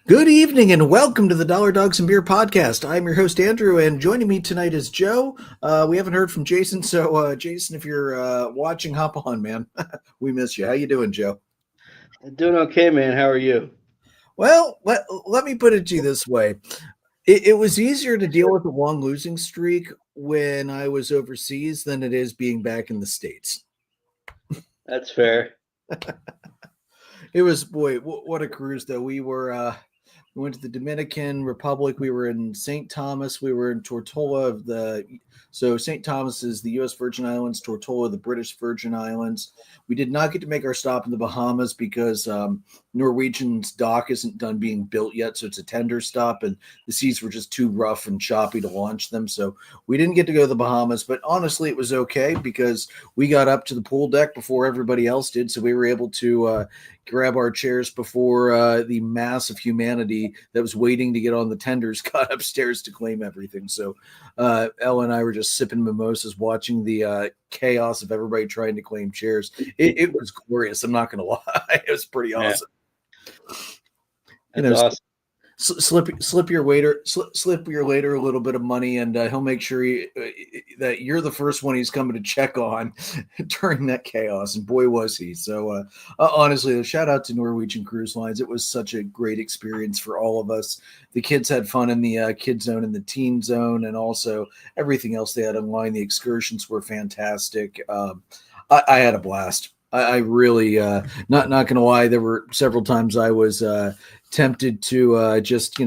Good evening and welcome to the Dollar Dogs and Beer podcast. I'm your host, Andrew, and joining me tonight is Joe. We haven't heard from Jason, so Jason, if you're watching, hop on, man. We miss you. How you doing, Joe? Doing okay, man. How are you? Well, let me put it to you this way. It was easier to deal with a long losing streak when I was overseas than it is being back in the States. That's fair. It was, boy, what a cruise, though. We went to the Dominican Republic. We were in St. Thomas. We were in Tortola so St. Thomas is the U.S. Virgin Islands, Tortola, the British Virgin Islands. We did not get to make our stop in the Bahamas because Norwegian's dock isn't done being built yet. So it's a tender stop and the seas were just too rough and choppy to launch them. So we didn't get to go to the Bahamas, but honestly, it was okay because we got up to the pool deck before everybody else did. So we were able to grab our chairs before the mass of humanity that was waiting to get on the tenders got upstairs to claim everything. So Ella and I were just sipping mimosas, watching the chaos of everybody trying to claim chairs. It was glorious. I'm not going to lie. It was pretty awesome. That's awesome. Slip your waiter a little bit of money, and he'll make sure that you're the first one he's coming to check on during that chaos. And boy, was he! So honestly, a shout out to Norwegian Cruise Lines. It was such a great experience for all of us. The kids had fun in the kid zone and the teen zone, and also everything else they had online. The excursions were fantastic. I had a blast. I really not going to lie. There were several times I was tempted to just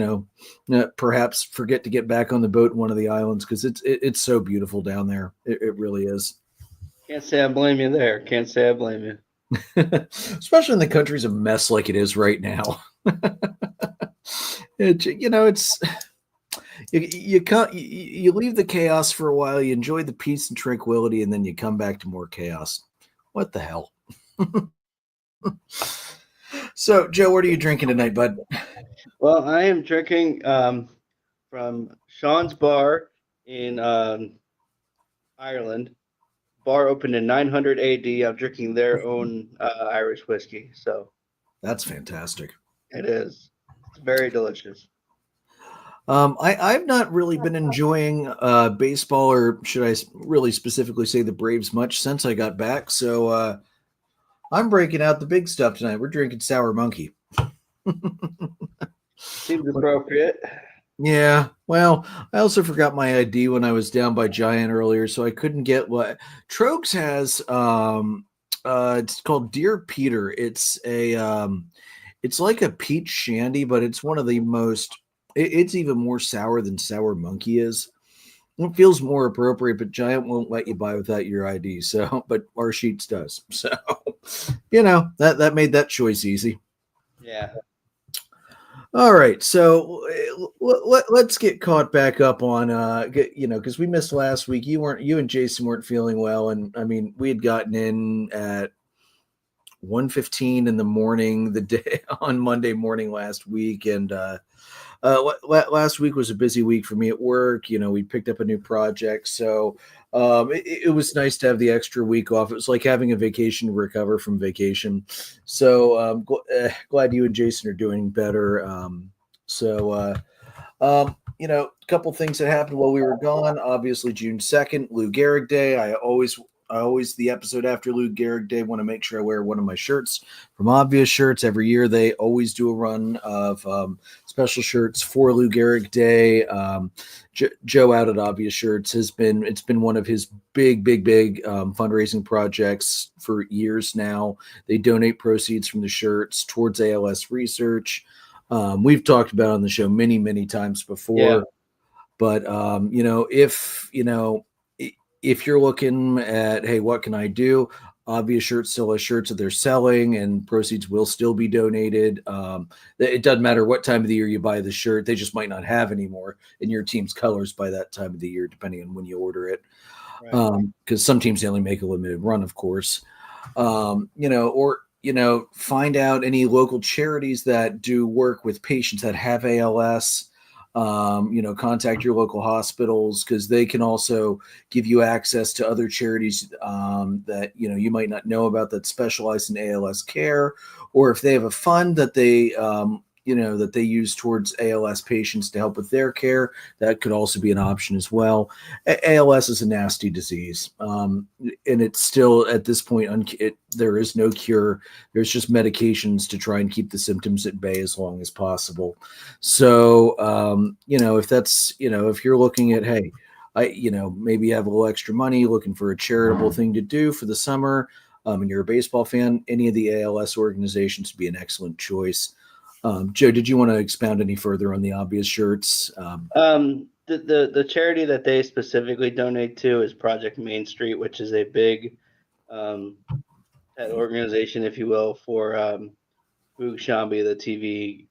perhaps forget to get back on the boat in one of the islands because it's so beautiful down there. It really is. Can't say I blame you there. Can't say I blame you. Especially in the country's a mess like it is right now. You leave the chaos for a while, you enjoy the peace and tranquility, and then you come back to more chaos. What the hell? So, Joe, what are you drinking tonight, bud? Well, I am drinking from Sean's Bar in Ireland. Bar opened in 900 AD. I'm drinking their own Irish whiskey. So that's fantastic. It is. It's very delicious. I've not really been enjoying baseball, or should I really specifically say the Braves, much since I got back. So I'm breaking out the big stuff tonight. We're drinking Sour Monkey. Seems appropriate. Yeah. Well, I also forgot my ID when I was down by Giant earlier, so I couldn't get what Trogs has. It's called Dear Peter. It's like a peach shandy, but it's one of the most. It's even more sour than Sour Monkey is. It feels more appropriate, but Giant won't let you buy without your ID. So, but our Sheets does. So, that made that choice easy. Yeah. All right, so let's get caught back up on because we missed last week. You and Jason weren't feeling well, and I mean we had gotten in at 1:15 in the morning the day on Monday morning last week, and last week was a busy week for me at work. We picked up a new project, so it was nice to have the extra week off. It was like having a vacation to recover from vacation. So glad you and Jason are doing better. A couple things that happened while we were gone. Obviously, June 2nd, Lou Gehrig Day. I always the episode after Lou Gehrig Day want to make sure I wear one of my shirts from Obvious Shirts. Every year they always do a run of special shirts for Lou Gehrig Day. Joe out at Obvious Shirts it's been one of his big fundraising projects for years now. They donate proceeds from the shirts towards ALS research. We've talked about it on the show many times before. Yeah. But if you're looking at, hey, what can I do? Obvious Shirts still has shirts that they're selling, and proceeds will still be donated. It doesn't matter what time of the year you buy the shirt; they just might not have anymore in your team's colors by that time of the year, depending on when you order it. Right. Because some teams only make a limited run, of course. Find out any local charities that do work with patients that have ALS. Contact your local hospitals because they can also give you access to other charities that you might not know about that specialize in ALS care, or if they have a fund that they that they use towards ALS patients to help with their care. That could also be an option as well. ALS is a nasty disease, and it's still at this point there is no cure. There's just medications to try and keep the symptoms at bay as long as possible. So if that's if you're looking at, hey, maybe you have a little extra money, looking for a charitable thing to do for the summer, and you're a baseball fan, any of the ALS organizations would be an excellent choice. Joe, did you want to expound any further on the obvious shirts? The charity that they specifically donate to is Project Main Street, which is a big organization, if you will, for Boog Shambi, the TV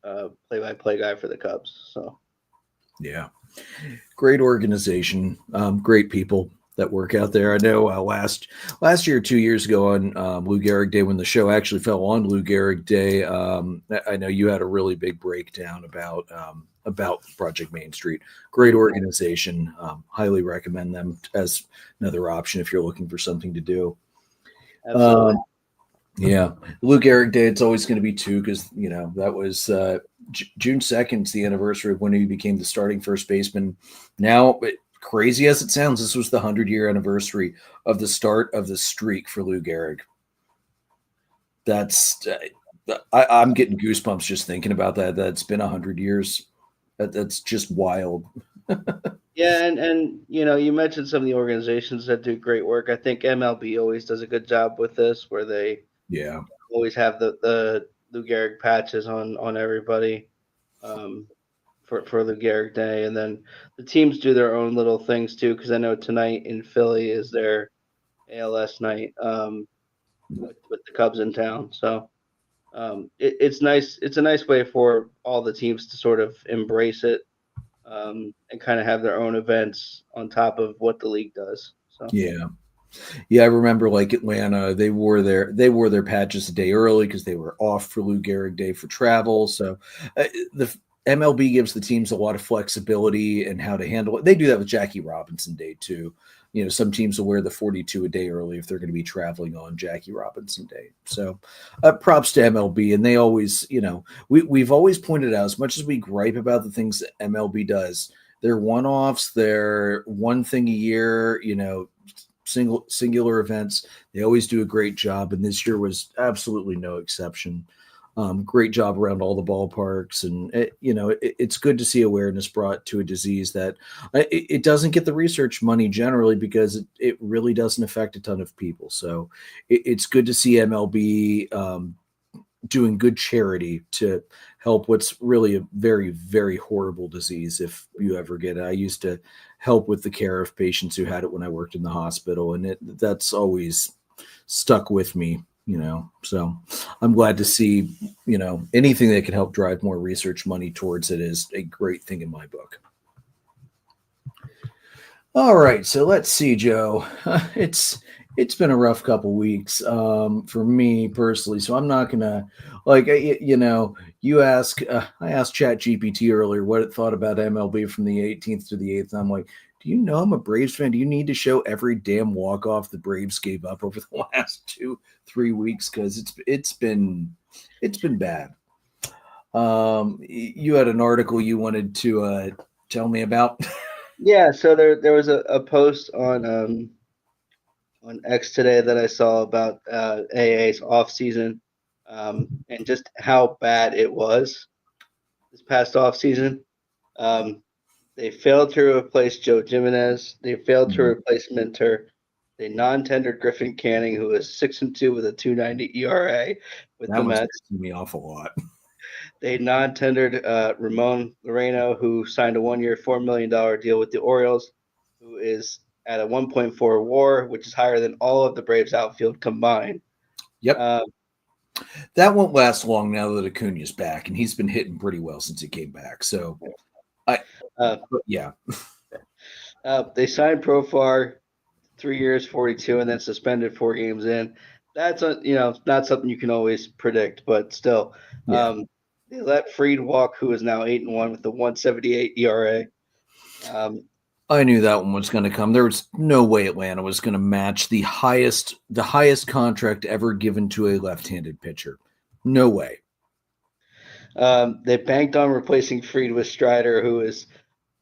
play-by-play guy for the Cubs. So, yeah, great organization, great people that work out there. I know last year, 2 years ago on Lou Gehrig Day, when the show actually fell on Lou Gehrig Day, I know you had a really big breakdown about Project Main Street. Great organization. Highly recommend them as another option if you're looking for something to do. Absolutely. Yeah, Lou Gehrig Day. It's always going to be 2 because that was June 2nd. It's the anniversary of when he became the starting first baseman. Now, crazy as it sounds, this was the 100-year anniversary of the start of the streak for Lou Gehrig. That's I'm getting goosebumps just thinking about that. That's been 100 years. That's just wild. Yeah, and you mentioned some of the organizations that do great work. I think MLB always does a good job with this, where they always have the Lou Gehrig patches on everybody for Lou Gehrig Day, and then the teams do their own little things too. Because I know tonight in Philly is their ALS night with the Cubs in town. So it's nice. It's a nice way for all the teams to sort of embrace it. And kind of have their own events on top of what the league does. So yeah, I remember like Atlanta, they wore their patches a day early because they were off for Lou Gehrig Day for travel. So the MLB gives the teams a lot of flexibility and how to handle it. They do that with Jackie Robinson Day too. Some teams will wear the 42 a day early if they're going to be traveling on Jackie Robinson Day. So props to MLB. And they always, we've always pointed out, as much as we gripe about the things that MLB does, they're one-offs, they're one thing a year, singular events. They always do a great job. And this year was absolutely no exception. Great job around all the ballparks, and it's good to see awareness brought to a disease that it doesn't get the research money generally because it really doesn't affect a ton of people. So it's good to see MLB doing good charity to help what's really a very, very horrible disease. If you ever get it, I used to help with the care of patients who had it when I worked in the hospital, and that's always stuck with me. So I'm glad to see, anything that can help drive more research money towards it is a great thing in my book. All right. So let's see, Joe. It's been a rough couple weeks for me personally. So I'm not going to I asked ChatGPT earlier what it thought about MLB from the 18th to the 8th. And I'm like, do you know I'm a Braves fan? Do you need to show every damn walk-off the Braves gave up over the last 2-3 weeks? Because it's been bad. You had an article you wanted to tell me about. Yeah, so there was a post on X today that I saw about AA's off season and just how bad it was this past off season. They failed to replace Joe Jimenez. They failed to replace Minter. They non-tendered Griffin Canning, who is 6-2 with a 2.90 ERA with the Mets. That was me off a lot. They non-tendered Ramon Laureano, who signed a 1-year, $4 million deal with the Orioles, who is at a 1.4 WAR, which is higher than all of the Braves outfield combined. Yep. That won't last long now that Acuna's back, and he's been hitting pretty well since he came back. So, yeah. They signed Profar 3 years, 42, and then suspended 4 games in. That's not something you can always predict, but still, they let Fried walk, who is now 8-1 with the 1.78 ERA. I knew that one was going to come. There was no way Atlanta was going to match the highest contract ever given to a left-handed pitcher. No way. They banked on replacing Fried with Strider, who is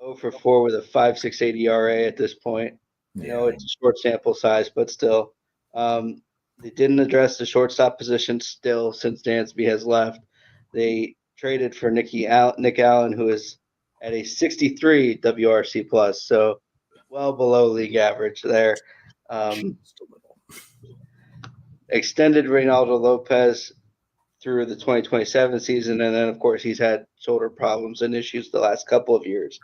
0 for 4 with a 5.68 ERA at this point. I know it's a short sample size, but still. They didn't address the shortstop position still since Dansby has left. They traded for Nick Allen, who is at a 63 WRC plus, so well below league average there. Extended Reynaldo Lopez through the 2027 season, and then of course he's had shoulder problems and issues the last couple of years.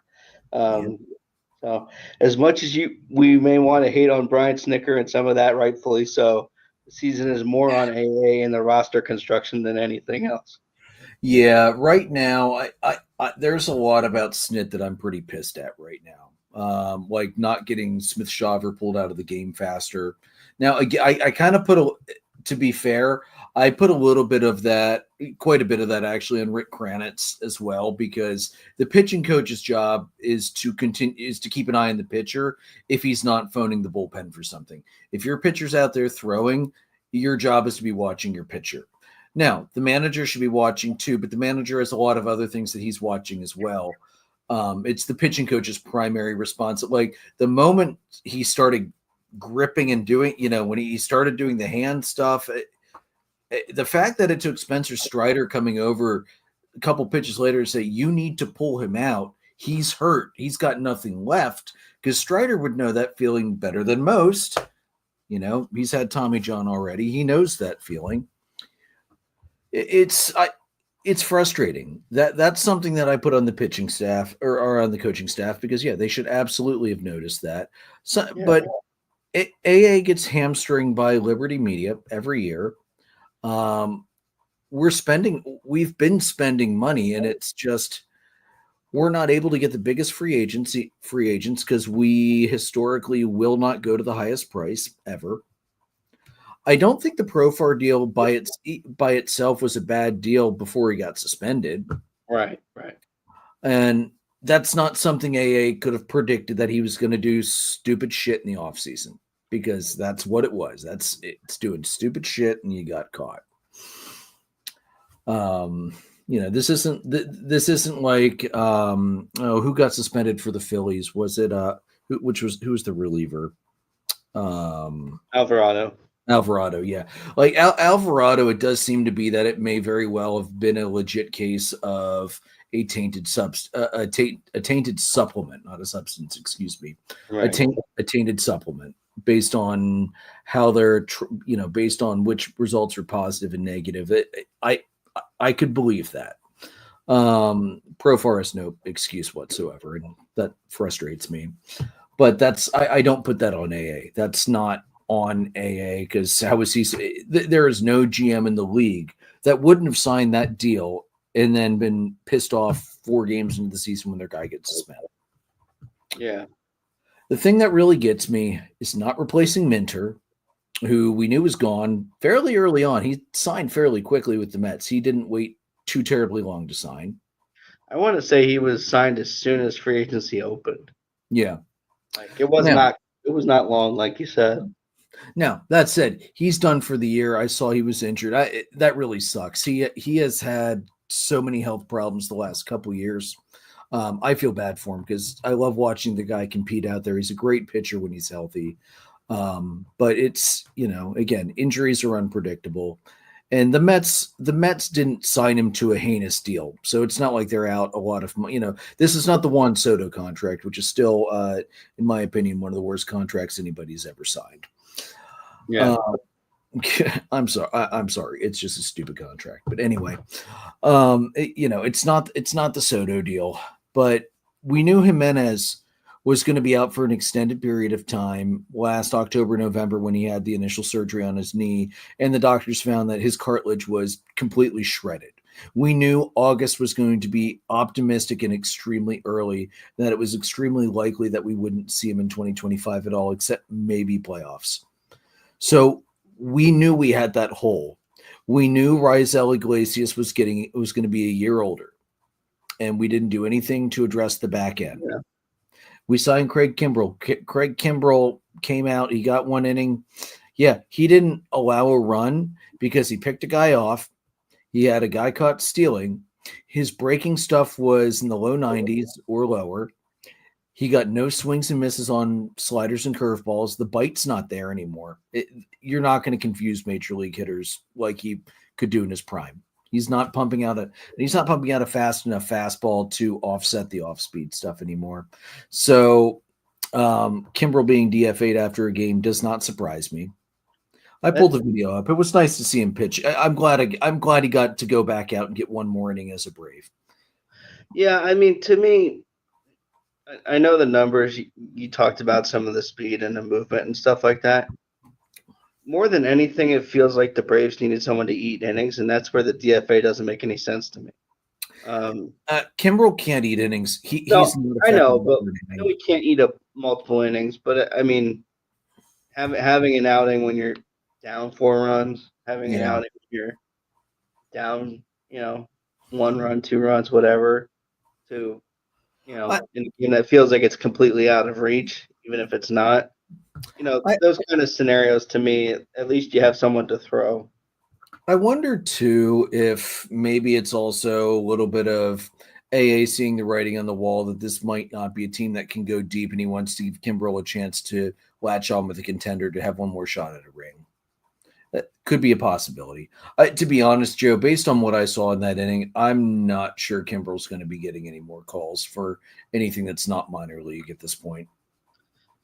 So as much as we may want to hate on Brian Snicker and some of that, rightfully so, the season is more on AA and the roster construction than anything else. Yeah, right now, I there's a lot about Snit that I'm pretty pissed at right now. Like not getting Smith Shaver pulled out of the game faster. Now, I kind of to be fair, I put a little bit of that, quite a bit of that actually, on Rick Kranitz as well, because the pitching coach's job is to keep an eye on the pitcher if he's not phoning the bullpen for something. If your pitcher's out there throwing, your job is to be watching your pitcher. Now, the manager should be watching too, but the manager has a lot of other things that he's watching as well. It's the pitching coach's primary response. Like the moment he started gripping and doing, when he started doing the hand stuff, the fact that it took Spencer Strider coming over a couple pitches later to say, you need to pull him out. He's hurt. He's got nothing left, because Strider would know that feeling better than most. He's had Tommy John already. He knows that feeling. It's frustrating. That's something that I put on the pitching staff or on the coaching staff, because they should absolutely have noticed that. But AA gets hamstringed by Liberty Media every year. We've been spending money, and it's just we're not able to get the biggest free agents because we historically will not go to the highest price ever. I don't think the Profar deal by itself was a bad deal before he got suspended. Right. And that's not something AA could have predicted, that he was going to do stupid shit in the offseason, because that's what it was. It's doing stupid shit and you got caught. This isn't like who got suspended for the Phillies? Was it who was the reliever? Alvarado, yeah. Like Alvarado, it does seem to be that it may very well have been a legit case of a tainted supplement, not a substance, excuse me. Right. A tainted supplement based on how they're, based on which results are positive and negative. I could believe that. Profar has no excuse whatsoever, and that frustrates me. But I don't put that on AA. That's not on AA, because how is he? There is no GM in the league that wouldn't have signed that deal and then been pissed off 4 games into the season when their guy gets suspended. Yeah. The thing that really gets me is not replacing Minter, who we knew was gone fairly early on. He signed fairly quickly with the Mets. He didn't wait too terribly long to sign. I want to say he was signed as soon as free agency opened. Yeah. Like it was not long, like you said. Now, that said, he's done for the year. I saw he was injured. That really sucks. He has had so many health problems the last couple of years. I feel bad for him, because I love watching the guy compete out there. He's a great pitcher when he's healthy. But it's, again, injuries are unpredictable. And the Mets didn't sign him to a heinous deal. So it's not like they're out a lot of money. This is not the Juan Soto contract, which is still, in my opinion, one of the worst contracts anybody's ever signed. Yeah. I'm sorry. It's just a stupid contract. But anyway, it's not the Soto deal, but we knew Jimenez was going to be out for an extended period of time last October, November, when he had the initial surgery on his knee, and the doctors found that his cartilage was completely shredded. We knew August was going to be optimistic and extremely early, that it was extremely likely that we wouldn't see him in 2025 at all, except maybe playoffs. So we knew we had that hole. We knew Raisel Iglesias was going to be a year older, and we didn't do anything to address the back end. Yeah. We signed Craig Kimbrell. Craig Kimbrell came out. He got 1 inning. Yeah, he didn't allow a run because he picked a guy off. He had a guy caught stealing, His breaking stuff was in the low 90s or lower. He got no swings and misses on sliders and curveballs. The bite's not there anymore. You're not going to confuse major league hitters like he could do in his prime. He's not pumping out a fast enough fastball to offset the off-speed stuff anymore. So Kimbrel being DFA'd after a game does not surprise me. I pulled the video up. It was nice to see him pitch. I'm glad he got to go back out and get one more inning as a Brave. Yeah, I mean, to me, I know the numbers. You talked about some of the speed and the movement and stuff like that. More than anything, it feels like the Braves needed someone to eat innings, and that's where the DFA doesn't make any sense to me. Kimbrel can't eat innings. I know, but he can't eat up multiple innings. But I mean, having an outing when you're down 4 runs, having an outing when you're down, 1 run, 2 runs, whatever, to in a game that feels like it's completely out of reach, even if it's not. Those kind of scenarios, to me, at least you have someone to throw. I wonder, too, if maybe it's also a little bit of AA seeing the writing on the wall that this might not be a team that can go deep, and he wants to give Kimbrel a chance to latch on with a contender to have one more shot at a ring. That could be a possibility. To be honest, Joe, based on what I saw in that inning, I'm not sure Kimbrel's going to be getting any more calls for anything that's not minor league at this point.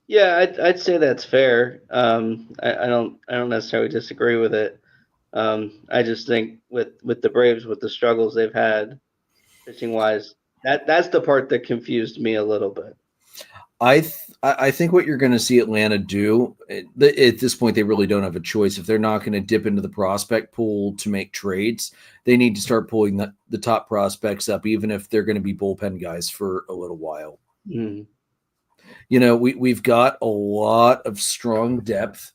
Yeah, I'd say that's fair. I don't necessarily disagree with it. I just think with the Braves, with the struggles they've had pitching wise, that's the part that confused me a little bit. I think what you're going to see Atlanta do at this point, they really don't have a choice. If they're not going to dip into the prospect pool to make trades, they need to start pulling the top prospects up, even if they're going to be bullpen guys for a little while. Mm. We've got a lot of strong depth,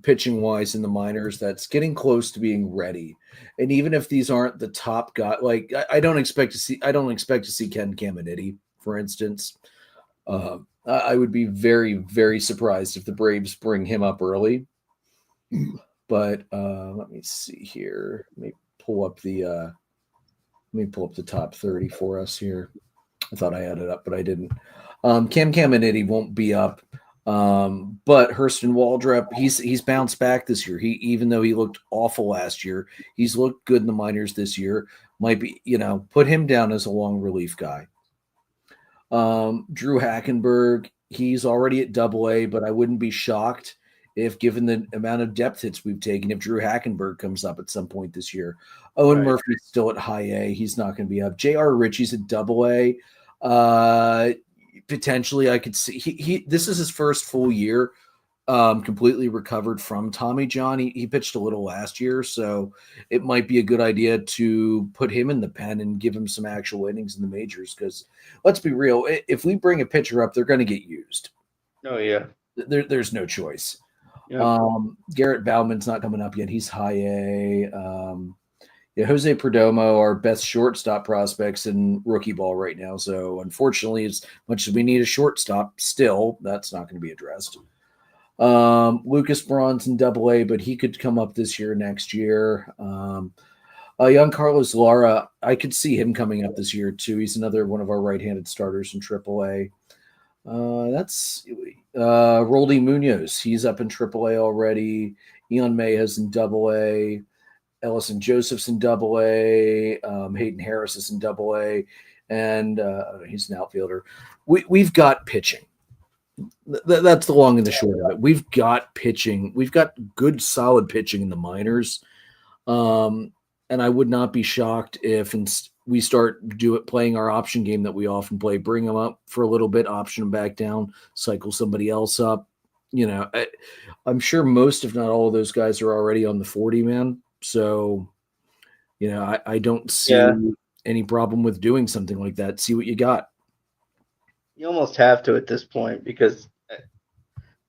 pitching wise in the minors that's getting close to being ready. And even if these aren't the top guy, like I don't expect to see Ken Caminiti, for instance. I would be very, very surprised if the Braves bring him up early. But let me see here. Let me pull up the top 30 for us here. I thought I had it up, but I didn't. Cam Caminiti won't be up. But Hurston Waldrep, he's bounced back this year. Even though he looked awful last year, he's looked good in the minors this year. Might be, put him down as a long relief guy. Drew Hackenberg, he's already at AA, but I wouldn't be shocked if, given the amount of depth hits we've taken, if Drew Hackenberg comes up at some point this year. Owen Murphy's still at high A. He's not going to be up. J.R. Ritchie's at AA. Potentially, I could see this is his first full year, completely recovered from Tommy John. He pitched a little last year, so it might be a good idea to put him in the pen and give him some actual innings in the majors. Because let's be real, if we bring a pitcher up, they're going to get used. Oh yeah, there's no choice. Yeah. Garrett Bauman's not coming up yet. He's high A. Jose Perdomo, our best shortstop prospects in rookie ball right now. So unfortunately, as much as we need a shortstop, still that's not going to be addressed. Lucas Braun's in AA, but he could come up this year, next year. Young Carlos Lara, I could see him coming up this year too. He's another one of our right-handed starters in AAA. That's Roldy Munoz. He's up in AAA already. Elon Mayhe's in AA. Ellison Joseph's in AA. Hayden Harris is in AA. And he's an outfielder. We've got pitching. That's the long and the short of it. We've got pitching. We've got good, solid pitching in the minors. And I would not be shocked if we start playing our option game that we often play. Bring them up for a little bit, option them back down, cycle somebody else up. I'm sure most, if not all of those guys are already on the 40-man. So, I don't see any problem with doing something like that. See what you got. You almost have to at this point, because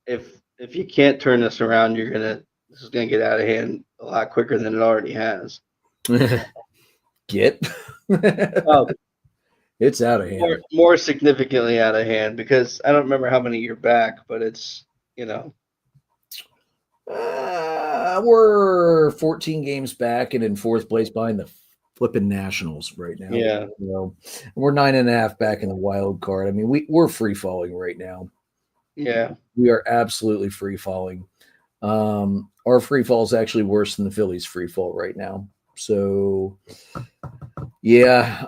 if you can't turn this around, this is gonna get out of hand a lot quicker than it already has. It's out of hand. More significantly out of hand, because I don't remember how many you're back, but it's we're 14 games back and in fourth place behind the flipping Nationals right now. Yeah. We're 9.5 back in the wild card. I mean, we're free falling right now. Yeah. We are absolutely free falling. Our free fall is actually worse than the Phillies free fall right now. So yeah,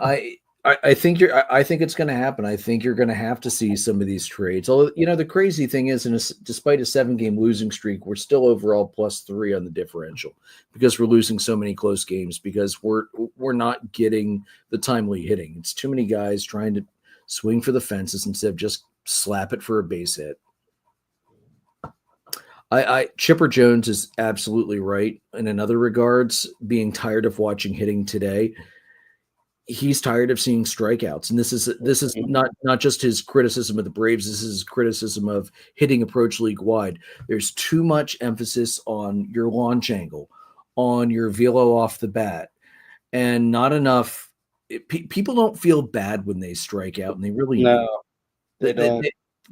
I think I think it's going to happen. I think you're going to have to see some of these trades. Although, the crazy thing is, despite a 7-game losing streak, we're still overall +3 on the differential because we're losing so many close games because we're not getting the timely hitting. It's too many guys trying to swing for the fences instead of just slap it for a base hit. Chipper Jones is absolutely right in other regards, being tired of watching hitting today. He's tired of seeing strikeouts, and this is not just his criticism of the Braves. This is his criticism of hitting approach league wide. There's too much emphasis on your launch angle, on your velo off the bat, and not enough. People don't feel bad when they strike out, and they really no, they don't.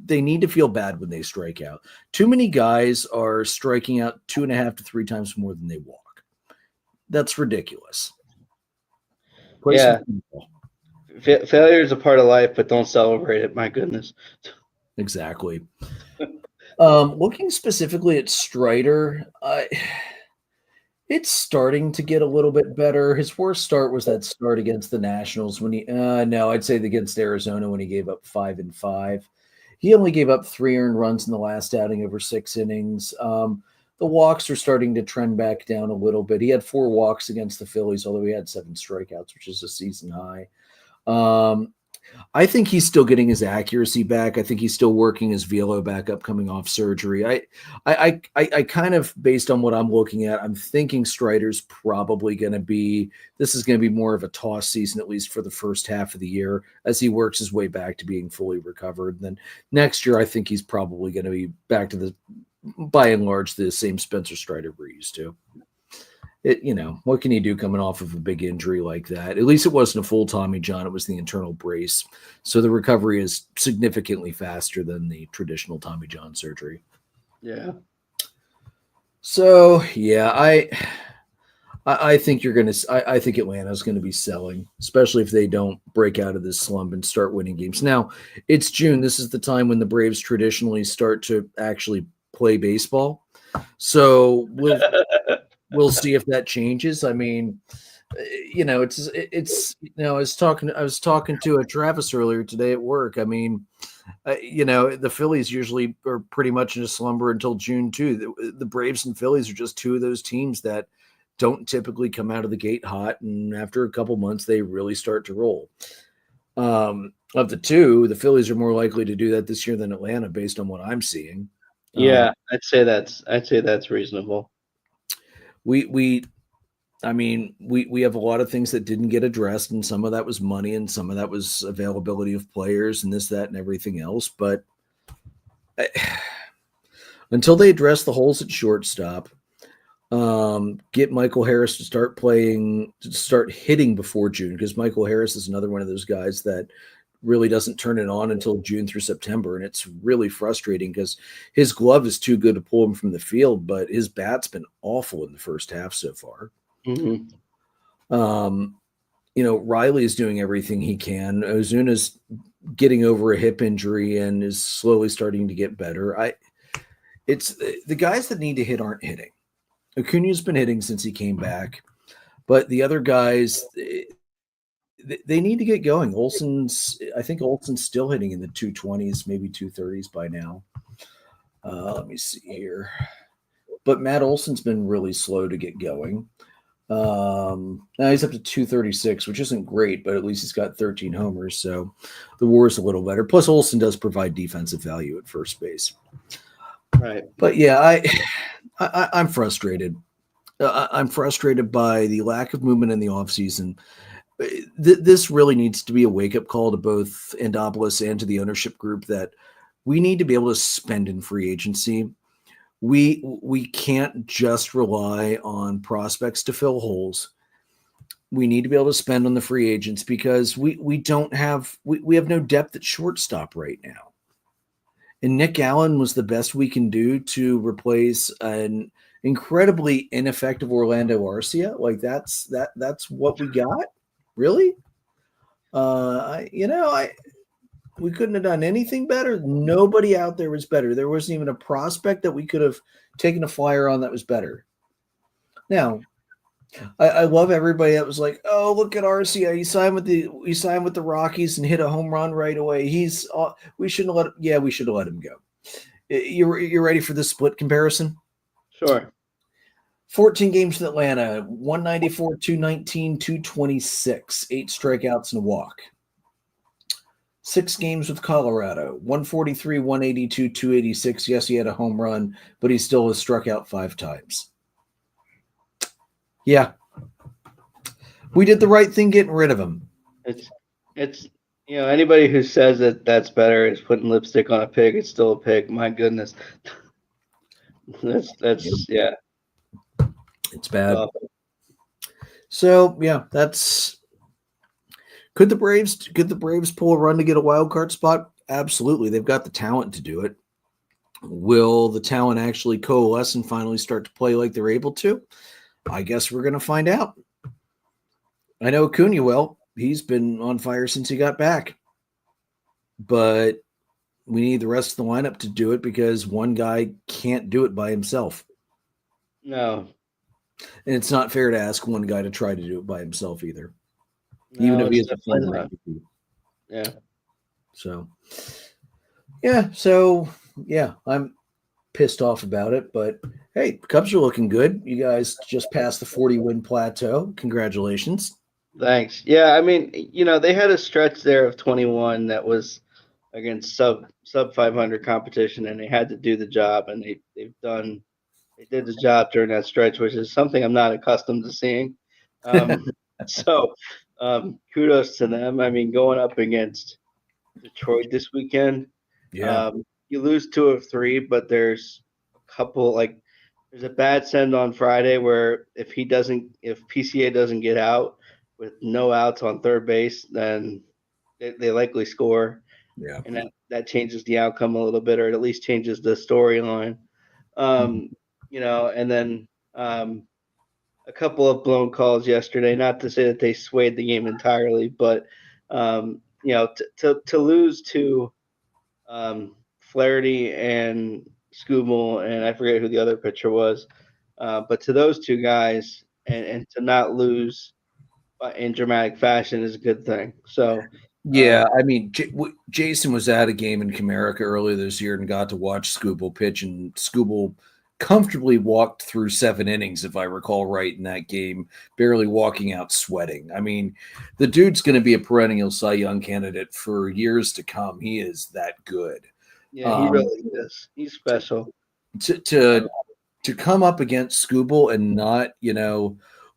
They need to feel bad when they strike out. Too many guys are striking out 2.5 to 3 times more than they walk. That's ridiculous. Failure is a part of life, but don't celebrate it. My goodness. Exactly. Looking specifically at Strider, it's starting to get a little bit better. His worst start was that start against the Nationals when I'd say against Arizona when he gave up 5-5. He only gave up 3 earned runs in the last outing over 6 innings. The walks are starting to trend back down a little bit. He had 4 walks against the Phillies, although he had 7 strikeouts, which is a season high. I think he's still getting his accuracy back. I think he's still working his velo back up coming off surgery. I kind of, based on what I'm looking at, I'm thinking Strider's probably going to be more of a toss season, at least for the first half of the year, as he works his way back to being fully recovered. And then next year, I think he's probably going to be back to by and large, the same Spencer Strider we're used to. What can you do coming off of a big injury like that? At least it wasn't a full Tommy John. It was the internal brace. So the recovery is significantly faster than the traditional Tommy John surgery. Yeah. So, yeah, I think I think Atlanta's going to be selling, especially if they don't break out of this slump and start winning games. Now, it's June. This is the time when the Braves traditionally start to actually play baseball. So we'll see if that changes. I mean, it's I was talking to a Travis earlier today at work. I mean, the Phillies usually are pretty much in a slumber until June too. The Braves and Phillies are just two of those teams that don't typically come out of the gate hot, and after a couple months, they really start to roll. Of the two, the Phillies are more likely to do that this year than Atlanta, based on what I'm seeing. Yeah, I'd say that's reasonable. We have a lot of things that didn't get addressed, and some of that was money, and some of that was availability of players, and this, that, and everything else. But until they address the holes at shortstop, get Michael Harris to start hitting before June, because Michael Harris is another one of those guys that really doesn't turn it on until June through September. And it's really frustrating because his glove is too good to pull him from the field, but his bat's been awful in the first half so far. Mm-hmm. Riley is doing everything he can. Ozuna's getting over a hip injury and is slowly starting to get better. It's the guys that need to hit aren't hitting. Acuna's been hitting since he came back, but the other guys, they need to get going. I think Olson's still hitting in the 220s, maybe 230s by now. Let me see here. But Matt Olson's been really slow to get going. Now he's up to 236, which isn't great, but at least he's got 13 homers, so the WAR's a little better. Plus, Olson does provide defensive value at first base. Right. But yeah, I'm frustrated. I'm frustrated by the lack of movement in the offseason. This really needs to be a wake-up call to both Andopoulos and to the ownership group that we need to be able to spend in free agency. We can't just rely on prospects to fill holes. We need to be able to spend on the free agents because we have no depth at shortstop right now. And Nick Allen was the best we can do to replace an incredibly ineffective Orlando Arcia. Like that's what we got. Really? We couldn't have done anything better. Nobody out there was better. There wasn't even a prospect that we could have taken a flyer on that was better. Now, I love everybody that was like, "Oh, look at Arcia. He signed with the Rockies and hit a home run right away. We shouldn't let him. Yeah, we should have let him go." You're ready for this split comparison? Sure. 14 games in Atlanta, 194, 219, 226, 8 strikeouts and a walk. 6 games with Colorado, 143, 182, 286. Yes, he had a home run, but he still has struck out 5 times. Yeah. We did the right thing getting rid of him. It's anybody who says that that's better is putting lipstick on a pig. It's still a pig. My goodness. That's yeah. It's bad. So yeah, could the Braves pull a run to get a wild card spot? Absolutely. They've got the talent to do it. Will the talent actually coalesce and finally start to play like they're able to? I guess we're going to find out. I know Acuna will. He's been on fire since he got back. But we need the rest of the lineup to do it because one guy can't do it by himself. No. And it's not fair to ask one guy to try to do it by himself either. No, even if he has a fun. Yeah. So I'm pissed off about it, but hey, Cubs are looking good. You guys just passed the 40-win plateau. Congratulations. Thanks. Yeah, I mean, they had a stretch there of 21 that was against sub 500 competition, and they had to do the job, and they did the job during that stretch, which is something I'm not accustomed to seeing. So kudos to them. I mean, going up against Detroit this weekend, you lose 2 of 3, but there's a couple there's a bad send on Friday where if PCA doesn't get out with no outs on third base, then they likely score. Yeah, and that changes the outcome a little bit, or at least changes the storyline. And then a couple of blown calls yesterday. Not to say that they swayed the game entirely, but to lose to Flaherty and Skubal, and I forget who the other pitcher was, but to those 2 guys and to not lose in dramatic fashion is a good thing. So. Yeah, I mean, Jason was at a game in Comerica earlier this year and got to watch Skubal pitch, and Skubal comfortably walked through 7 innings, if I recall right, in that game, barely walking out sweating. I mean, the dude's going to be a perennial Cy Young candidate for years to come. He is that good. Yeah, he really is. He's special. To come up against Skubal and not,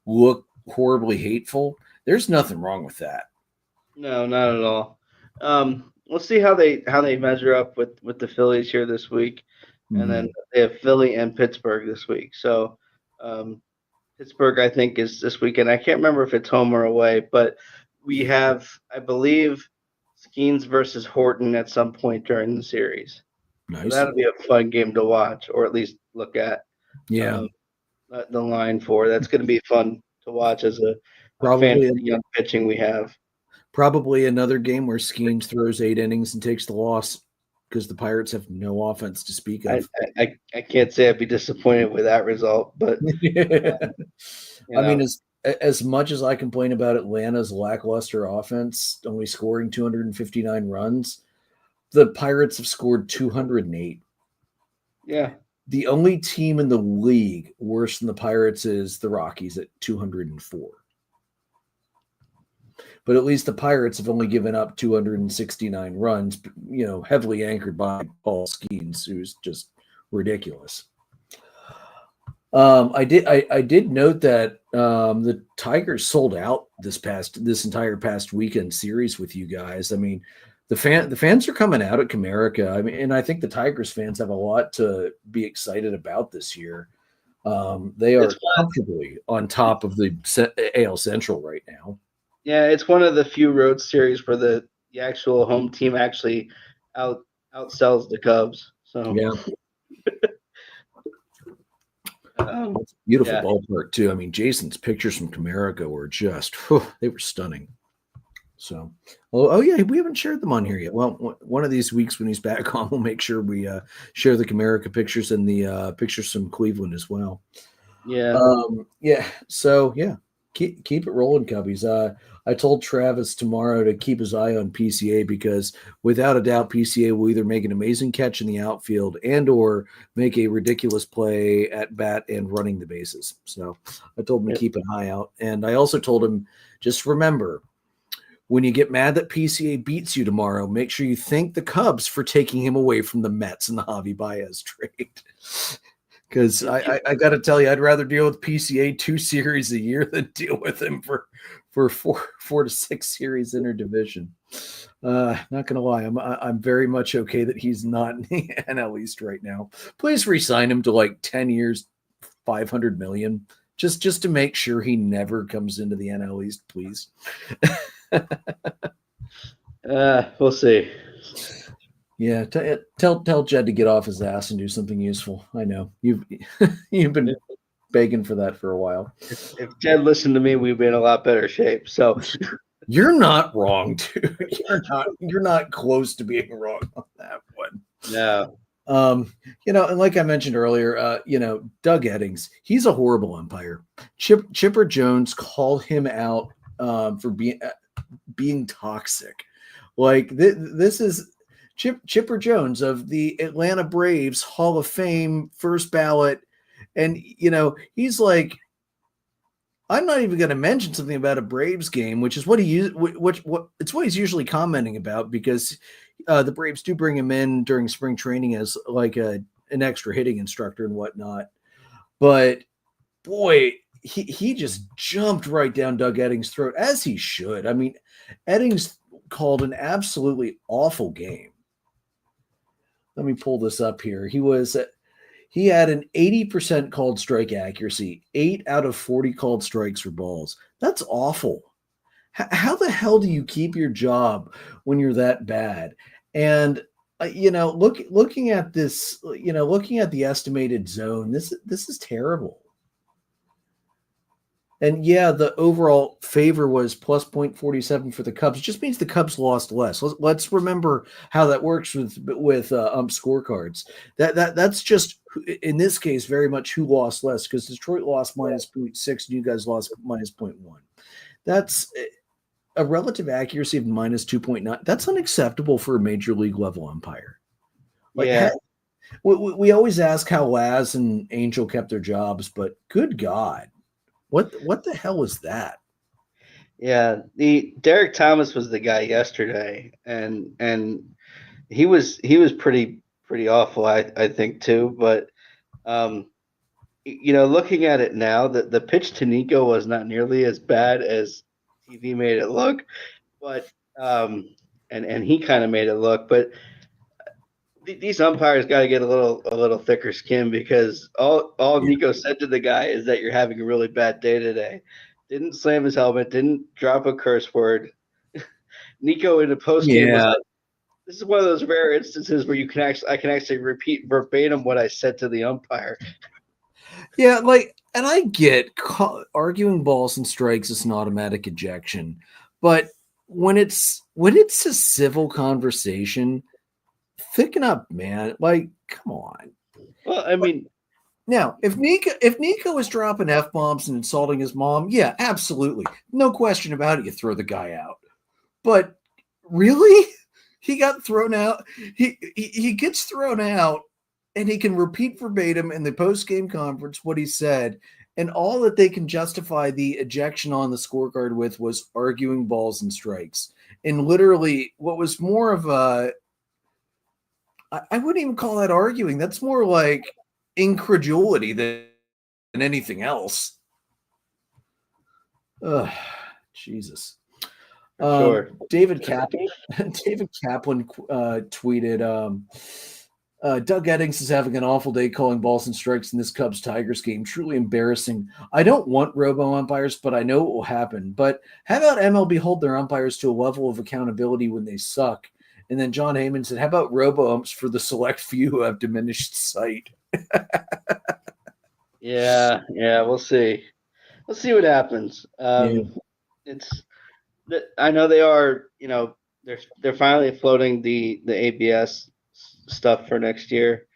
look horribly hateful, there's nothing wrong with that. No, not at all. We'll see how they measure up with the Phillies here this week, and then they have Philly and Pittsburgh this week. So Pittsburgh, I think, is this weekend. I can't remember if it's home or away, but we have, I believe, Skeens versus Horton at some point during the series. Nice. So that'll be a fun game to watch, or at least look at. Yeah, the line for. That's going to be fun to watch as a fan of the young pitching we have. Probably another game where Skeens throws 8 innings and takes the loss because the Pirates have no offense to speak of. I can't say I'd be disappointed with that result, but I mean, as much as I complain about Atlanta's lackluster offense, only scoring 259 runs, the Pirates have scored 208. Yeah. The only team in the league worse than the Pirates is the Rockies at 204. But at least the Pirates have only given up 269 runs, heavily anchored by Paul Skeens, who's just ridiculous. I did note that the Tigers sold out this entire past weekend series with you guys. I mean, the fans are coming out at Comerica. I mean, and I think the Tigers fans have a lot to be excited about this year. They are comfortably on top of the AL Central right now. Yeah, it's one of the few road series where the actual home team actually outsells the Cubs. So yeah. It's a beautiful Yeah. ballpark too. I mean, Jason's pictures from Comerica were just they were stunning. So, oh yeah, we haven't shared them on here yet. Well, one of these weeks when he's back on, we'll make sure we share the Comerica pictures and the pictures from Cleveland as well. Yeah. Yeah. So yeah, keep it rolling, Cubbies. I told Travis tomorrow to keep his eye on PCA because without a doubt, PCA will either make an amazing catch in the outfield and or make a ridiculous play at bat and running the bases. So I told him to keep an eye out, and I also told him just remember, when you get mad that PCA beats you tomorrow, make sure you thank the Cubs for taking him away from the Mets in the Javi Baez trade. Because I got to tell you, I'd rather deal with PCA 2 series a year than deal with him for 4 to 6 series interdivision. Not gonna lie, I'm very much okay that he's not in the NL East right now. Please re-sign him to like 10 years, 500 million, just to make sure he never comes into the NL East, please. We'll see. Yeah, tell Jed to get off his ass and do something useful. I know you've been begging for that for a while. If Jed listened to me, we'd be in a lot better shape. So you're not wrong, dude. You're not close to being wrong on that one. No. And like I mentioned earlier, Doug Eddings, he's a horrible umpire. Chipper Jones called him out for being toxic. Like this is Chipper Jones of the Atlanta Braves Hall of Fame first ballot. And, he's like, I'm not even going to mention something about a Braves game, which is what it's what he's usually commenting about because the Braves do bring him in during spring training as like an extra hitting instructor and whatnot. But boy, he just jumped right down Doug Eddings' throat, as he should. I mean, Eddings called an absolutely awful game. Let me pull this up here. He had an 80% called strike accuracy, 8 out of 40 called strikes for balls. That's awful. How the hell do you keep your job when you're that bad? And looking at this, looking at the estimated zone, this is terrible. And yeah, the overall favor was plus 0.47 for the Cubs. It just means the Cubs lost less. Let's remember how that works with scorecards. That's just in this case very much who lost less because Detroit lost minus 0.6 and you guys lost minus 0.1. That's a relative accuracy of minus 2.9. That's unacceptable for a major league level umpire. We always ask how Laz and Angel kept their jobs, but good God. What the hell was that? Yeah, the Derek Thomas was the guy yesterday, and he was pretty awful, I think too. But looking at it now, the pitch to Nico was not nearly as bad as TV made it look, but and he kind of made it look, but these umpires got to get a little thicker skin because all Nico said to the guy is that you're having a really bad day today. Didn't slam his helmet, didn't drop a curse word. Nico in the post game was like, "This is one of those rare instances where I can actually repeat verbatim what I said to the umpire." Yeah, and I get arguing balls and strikes is an automatic ejection, but when it's a civil conversation, thicken up, man. Like, come on. Well, I mean, now if Nico is dropping F-bombs and insulting his mom, yeah, absolutely, no question about it. You throw the guy out, but really, he got thrown out. He gets thrown out, and he can repeat verbatim in the post-game conference what he said, and all that they can justify the ejection on the scorecard with was arguing balls and strikes, and literally what was more of a I wouldn't even call that arguing. That's more like incredulity than anything else. Jesus. sure. David Kaplan tweeted, Doug Eddings is having an awful day calling balls and strikes in this Cubs-Tigers game. Truly embarrassing. I don't want robo-umpires, but I know it will happen. But how about MLB hold their umpires to a level of accountability when they suck? And then John Heyman said, how about robo-umps for the select few who have diminished sight? Yeah, we'll see. We'll see what happens. It's I know they are, they're finally floating the ABS stuff for next year.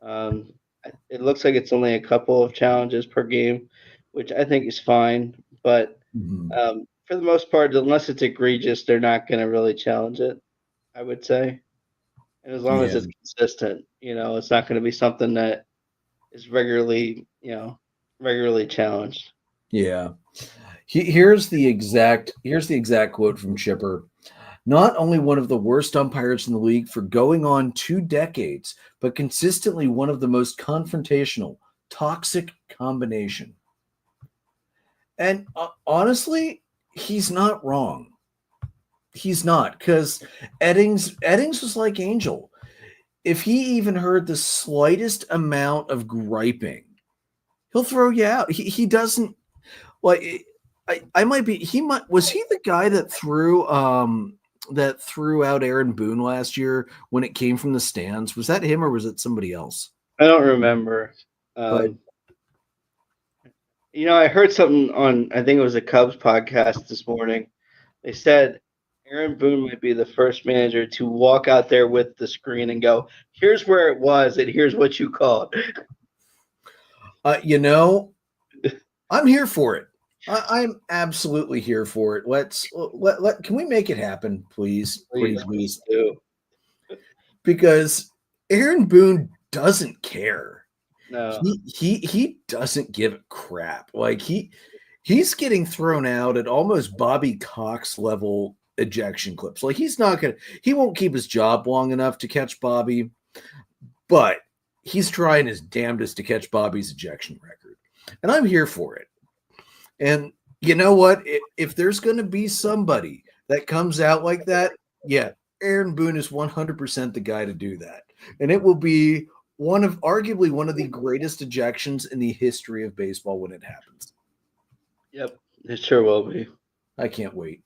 It looks like it's only a couple of challenges per game, which I think is fine. But for the most part, unless it's egregious, they're not going to really challenge it, I would say. And as long as it's consistent, it's not going to be something that is regularly challenged. Yeah. Here's the exact quote from Chipper. Not only one of the worst umpires in the league for going on 2 decades, but consistently one of the most confrontational, toxic combination. And honestly, he's not wrong. He's not, because Eddings was like Angel. If he even heard the slightest amount of griping, he'll throw you out. He doesn't like. I might be. He might. Was he the guy that threw out Aaron Boone last year when it came from the stands? Was that him or was it somebody else? I don't remember. But I heard something on, I think it was a Cubs podcast this morning. They said Aaron Boone might be the first manager to walk out there with the screen and go, "Here's where it was, and here's what you called." I'm here for it. I'm absolutely here for it. Can we make it happen, please? Please do. Because Aaron Boone doesn't care. No. He doesn't give a crap. Like he's getting thrown out at almost Bobby Cox level ejection clips. Like he won't keep his job long enough to catch Bobby, but he's trying his damnedest to catch Bobby's ejection record. And I'm here for it. And you know what? If there's going to be somebody that comes out like that, yeah, Aaron Boone is 100% the guy to do that. And it will be arguably one of the greatest ejections in the history of baseball when it happens. Yep, it sure will be. I can't wait.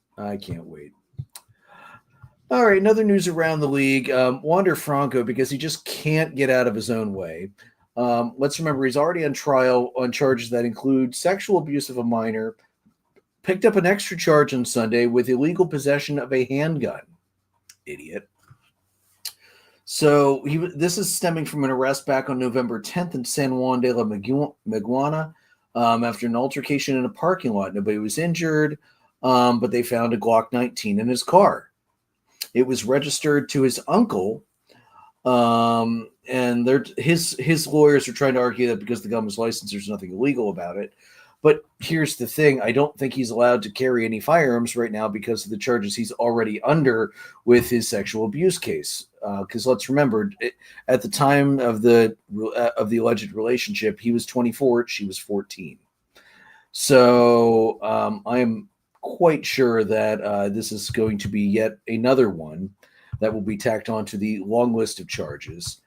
All right, another news around the league. Wander Franco, because he just can't get out of his own way. Let's remember he's already on trial on charges that include sexual abuse of a minor, picked up an extra charge on Sunday with illegal possession of a handgun. Idiot. So this is stemming from an arrest back on November 10th in San Juan de la Maguana after an altercation in a parking lot. Nobody was injured, but they found a Glock 19 in his car. It was registered to his uncle, and his lawyers are trying to argue that because the gun was licensed, there's nothing illegal about it. But here's the thing. I don't think he's allowed to carry any firearms right now because of the charges he's already under with his sexual abuse case. Because let's remember, at the time of the alleged relationship, he was 24, she was 14. So I'm quite sure that this is going to be yet another one that will be tacked onto the long list of charges.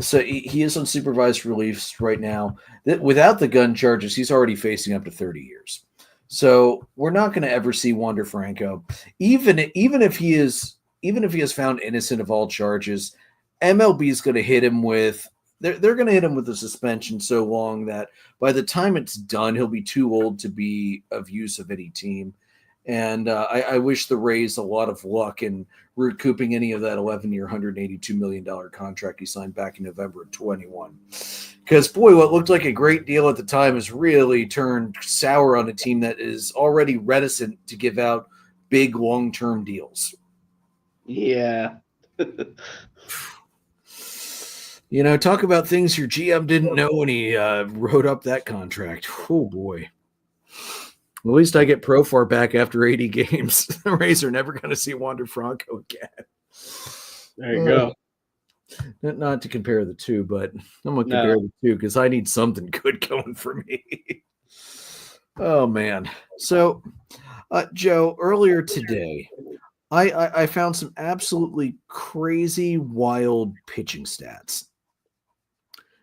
So he is on supervised release right now. Without the gun charges, he's already facing up to 30 years. So we're not going to ever see Wander Franco, even if he is found innocent of all charges. MLB is going to hit him with they're going to hit him with a suspension so long that by the time it's done, he'll be too old to be of use of any team. And I wish the Rays a lot of luck in recouping any of that 11-year, $182 million contract he signed back in November of 21. Because, boy, what looked like a great deal at the time has really turned sour on a team that is already reticent to give out big long-term deals. Yeah. Talk about things your GM didn't know when he wrote up that contract. Oh, boy. At least I get Profar back after 80 games. The Rays are never going to see Wander Franco again. There you go. Not to compare the two, but I'm going to compare the two because I need something good going for me. Oh, man. So, Joe, earlier today, I found some absolutely crazy, wild pitching stats.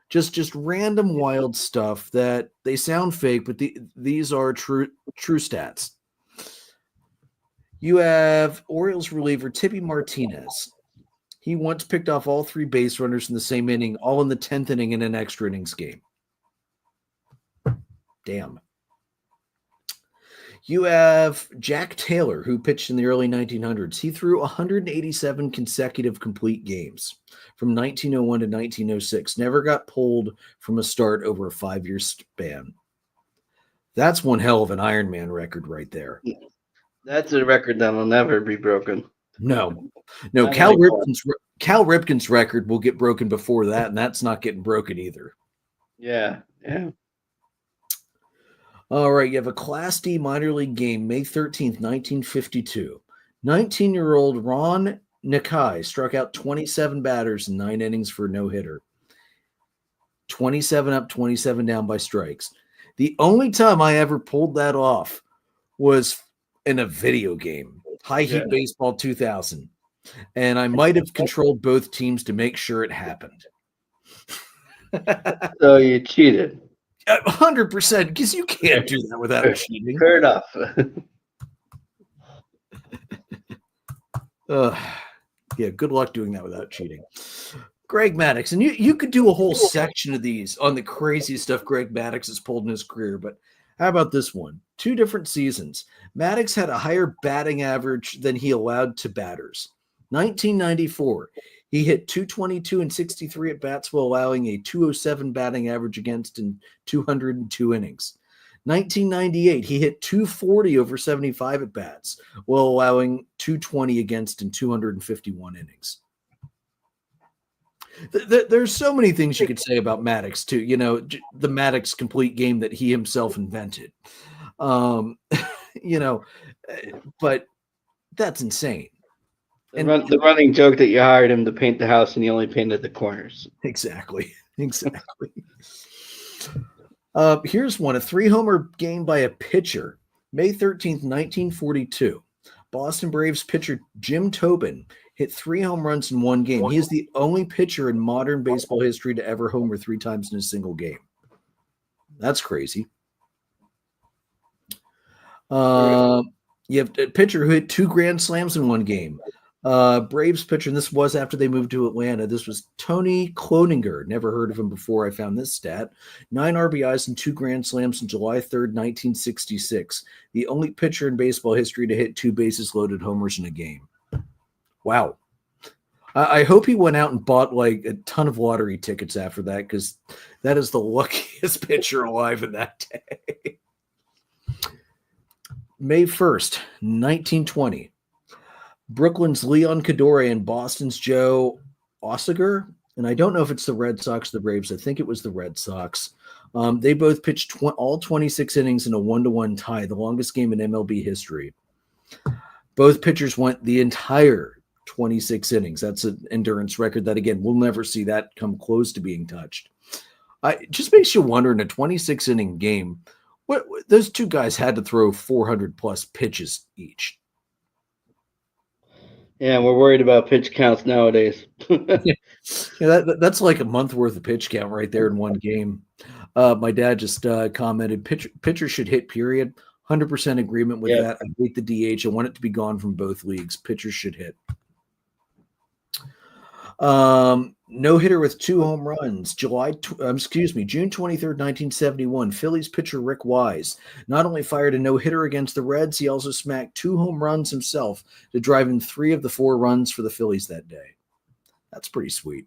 Just random wild stuff that they sound fake, but these are true stats. You have Orioles reliever Tippy Martinez. He once picked off all 3 base runners in the same inning, all in the 10th inning in an extra innings game. Damn. You have Jack Taylor, who pitched in the early 1900s. He threw 187 consecutive complete games from 1901 to 1906. Never got pulled from a start over a 5-year span. That's one hell of an Ironman record right there. That's a record that will never be broken. No. Cal Ripken's record will get broken before that, and that's not getting broken either. Yeah. All right, you have a Class D minor league game, May 13th, 1952. 19-year-old Ron Nakai struck out 27 batters in 9 innings for a no-hitter. 27 up, 27 down by strikes. The only time I ever pulled that off was in a video game, High Heat Baseball 2000. And I might have controlled both teams to make sure it happened. So you cheated. 100%, because you can't do that without cheating. Fair enough. Yeah, good luck doing that without cheating. Greg Maddux, and you could do a whole section of these on the crazy stuff Greg Maddux has pulled in his career, but how about this one? 2 different seasons. Maddux had a higher batting average than he allowed to batters. 1994, he hit 222 and 63 at bats while allowing a 207 batting average against in 202 innings. 1998, he hit 240 over 75 at bats while allowing 220 against in 251 innings. There's so many things you could say about Maddux too. You know, the Maddux complete game that he himself invented. You know, but that's insane. The running joke that you hired him to paint the house and he only painted the corners. Exactly. Here's one, a 3-homer game by a pitcher. May 13th, 1942. Boston Braves pitcher Jim Tobin hit 3 home runs in 1 game. He is the only pitcher in modern baseball history to ever homer 3 times in a single game. That's crazy. You have a pitcher who hit 2 grand slams in 1 game. Braves pitcher, and this was after they moved to Atlanta. This was Tony Cloninger. Never heard of him before I found this stat. 9 RBIs and 2 grand slams on July 3rd, 1966. The only pitcher in baseball history to hit 2 bases loaded homers in a game. Wow. I hope he went out and bought like a ton of lottery tickets after that, because that is the luckiest pitcher alive in that day. May 1st, 1920. Brooklyn's Leon Cadore and Boston's Joe Ossiger. And I don't know if it's the Red Sox or the Braves. I think it was the Red Sox. They both pitched all 26 innings in a 1-1 tie, the longest game in MLB history. Both pitchers went the entire 26 innings. That's an endurance record that, again, we'll never see that come close to being touched. It just makes you wonder, in a 26-inning game, what those 2 guys had to throw 400-plus pitches each. Yeah, we're worried about pitch counts nowadays. That's like a month worth of pitch count right there in 1 game. My dad just commented, pitchers should hit, period. 100% agreement with that. I hate the DH. I want it to be gone from both leagues. Pitchers should hit. No hitter with 2 home runs. June 23rd, 1971. Phillies pitcher Rick Wise not only fired a no hitter against the Reds, he also smacked 2 home runs himself to drive in 3 of the 4 runs for the Phillies that day. That's pretty sweet.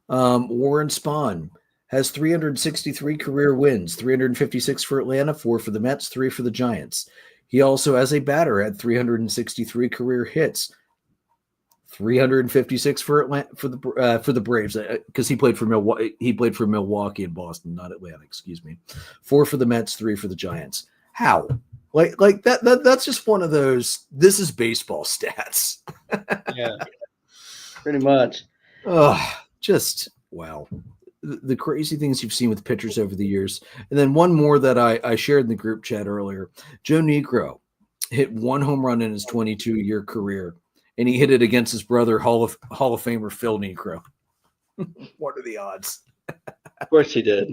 Warren Spahn has 363 career wins, 356 for Atlanta, 4 for the Mets, 3 for the Giants. He also, as a batter, had 363 career hits. 356 for the Braves, because he played for Milwaukee. He played for Milwaukee and Boston, not Atlanta. Excuse me. 4 for the Mets, 3 for the Giants. How? Like that? That's just one of those. This is baseball stats. Yeah, pretty much. Just wow. The crazy things you've seen with pitchers over the years, and then one more that I shared in the group chat earlier. Joe Negro hit 1 home run in his 22-year career. And he hit it against his brother, Hall of Famer Phil Negro. What are the odds? Of course he did.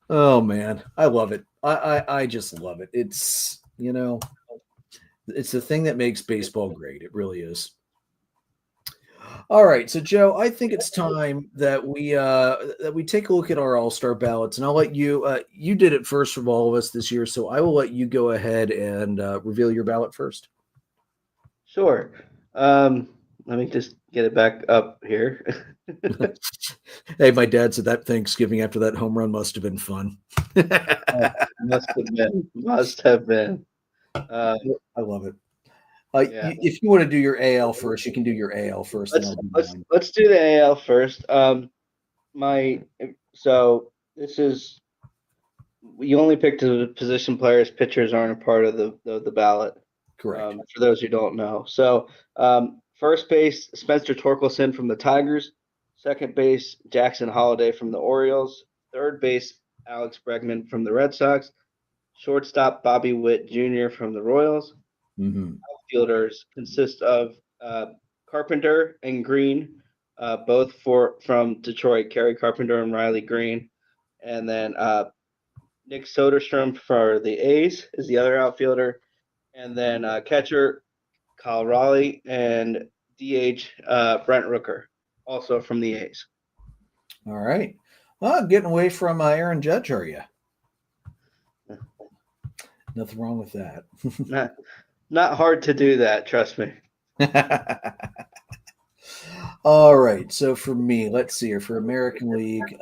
Oh, man. I love it. I just love it. It's, it's the thing that makes baseball great. It really is. All right, so Joe, I think it's time that we take a look at our All-Star ballots, and I'll let you. You did it first from all of us this year, so I will let you go ahead and reveal your ballot first. Sure. Let me just get it back up here. Hey, my dad said that Thanksgiving after that home run must have been fun. Must have been. Must have been. Uh, I love it. yeah. If you want to do your AL first, you can do your AL first, and I'll do mine. Let's do the AL first. My so this is you only picked the position players. Pitchers aren't a part of the ballot. Correct. For those who don't know. So first base Spencer Torkelson from the Tigers. Second base Jackson Holliday from the Orioles. Third base Alex Bregman from the Red Sox. Shortstop Bobby Witt Jr. from the Royals. Mm-hmm. Outfielders consist of Carpenter and Green, both from Detroit. Kerry Carpenter and Riley Green, and then Nick Soderstrom for the A's is the other outfielder, and then catcher Kyle Raleigh and DH Brent Rooker, also from the A's. All right. Well, getting away from Aaron Judge, are you? Nothing wrong with that. Not hard to do that, trust me. All right. So for me, let's see here for American League.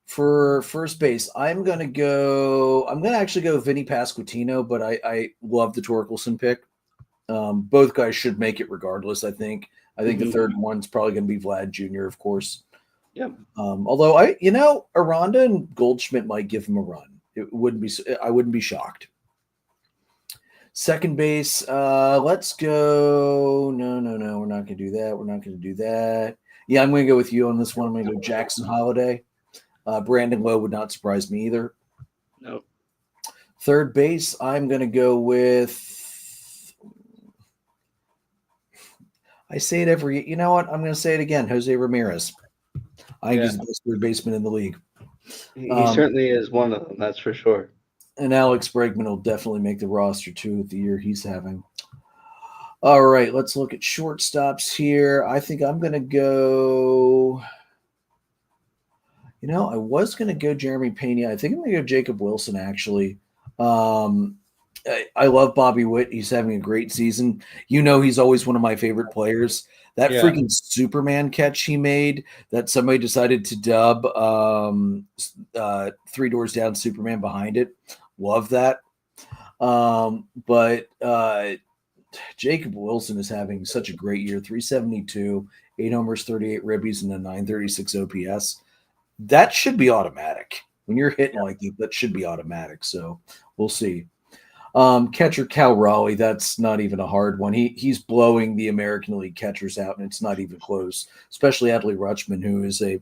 For first base, I'm gonna actually go Vinny Pasquantino, but I love the Torkelson pick. Both guys should make it regardless. I think the third one's probably gonna be Vlad Jr., of course. Yep. Although Aranda and Goldschmidt might give him a run. I wouldn't be shocked. Second base, let's go. No, we're not gonna do that. We're not gonna do that. Yeah, I'm gonna go with you on this one. I'm gonna go Jackson Holliday. Brandon Lowe would not surprise me either. No. Third base, I'm gonna go with. I say it every. You know what? I'm gonna say it again. Jose Ramirez. I think he's the best third baseman in the league. He certainly is one of them. That's for sure. And Alex Bregman will definitely make the roster too with the year he's having. All right, let's look at shortstops here. I think I'm going to go. I was going to go Jeremy Pena. I think I'm going to go Jacob Wilson, actually. I love Bobby Witt. He's having a great season. He's always one of my favorite players. That freaking Superman catch he made that somebody decided to dub Three Doors Down Superman behind it. Love that. But Jacob Wilson is having such a great year. 372, 8 homers, 38 ribbies, and a 936 OPS. That should be automatic. When you're hitting like that should be automatic. So we'll see. Catcher Cal Raleigh, that's not even a hard one. He's blowing the American League catchers out, and it's not even close, especially Adley Rutschman, who is a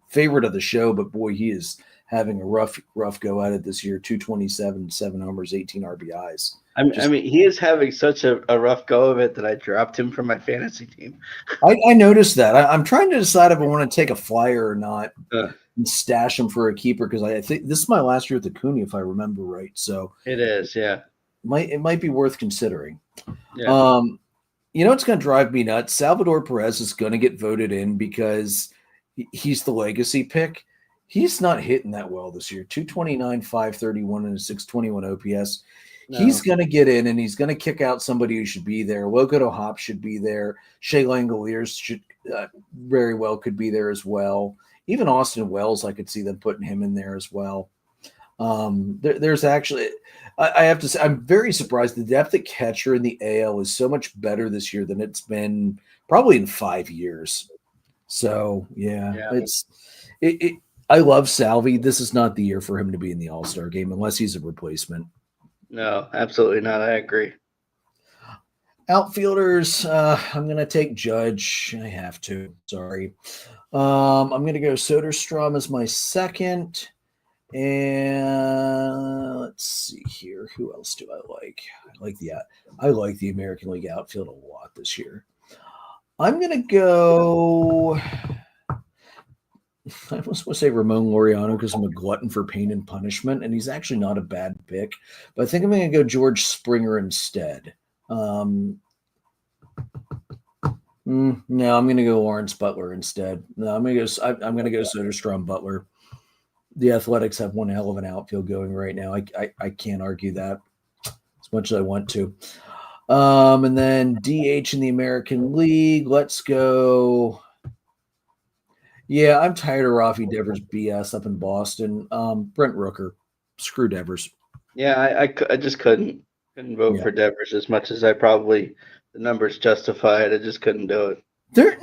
favorite of the show, but boy, he is having a rough go at it this year. 227, 7 homers, 18 RBIs. I mean, he is having such a rough go of it that I dropped him from my fantasy team. I noticed that. I'm trying to decide if I want to take a flyer or not and stash him for a keeper because I think this is my last year at the Cooney, if I remember right. So it is, yeah. It might be worth considering. Yeah. It's going to drive me nuts. Salvador Perez is going to get voted in because he's the legacy pick. He's not hitting that well this year. 229, 531, and a 621 OPS. No. He's going to get in, and he's going to kick out somebody who should be there. Loco Hop should be there. Shea Langoliers should very well could be there as well. Even Austin Wells, I could see them putting him in there as well. There's actually, I have to say, I'm very surprised. The depth at catcher in the AL is so much better this year than it's been probably in 5 years. So yeah. I love Salvi. This is not the year for him to be in the All-Star game unless he's a replacement. No, absolutely not. I agree. Outfielders, I'm going to take Judge. I have to. Sorry. I'm going to go Soderstrom as my second. And let's see here. Who else do I like? I like the American League outfield a lot this year. I'm going to go. I was supposed to say Ramon Laureano because I'm a glutton for pain and punishment, and he's actually not a bad pick. But I think I'm going to go George Springer instead. No, I'm going to go Lawrence Butler instead. No, I'm going to go. I'm going to go Soderstrom Butler. The Athletics have one hell of an outfield going right now. I can't argue that as much as I want to. And then DH in the American League. Let's go. Yeah, I'm tired of Rafi Devers BS up in Boston. Brent Rooker. Screw Devers. Yeah, I just couldn't vote for Devers as much as I probably the numbers justify it. I just couldn't do it. There,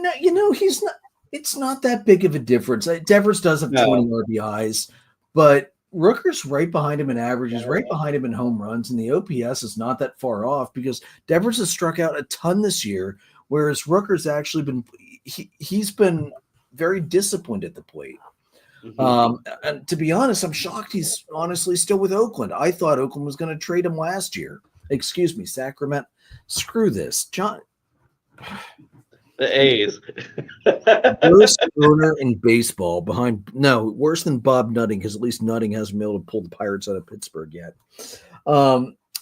he's not. It's not that big of a difference. Devers does have 20 RBIs, but Rooker's right behind him in averages, right behind him in home runs, and the OPS is not that far off because Devers has struck out a ton this year, whereas Rooker's actually been he's been very disciplined at the plate. And to be honest, I'm shocked he's honestly still with Oakland. I thought Oakland was going to trade him last year. Excuse me, Sacramento. Screw this, John. The A's. Worst owner in baseball worse than Bob Nutting, because at least Nutting hasn't been able to pull the Pirates out of Pittsburgh yet.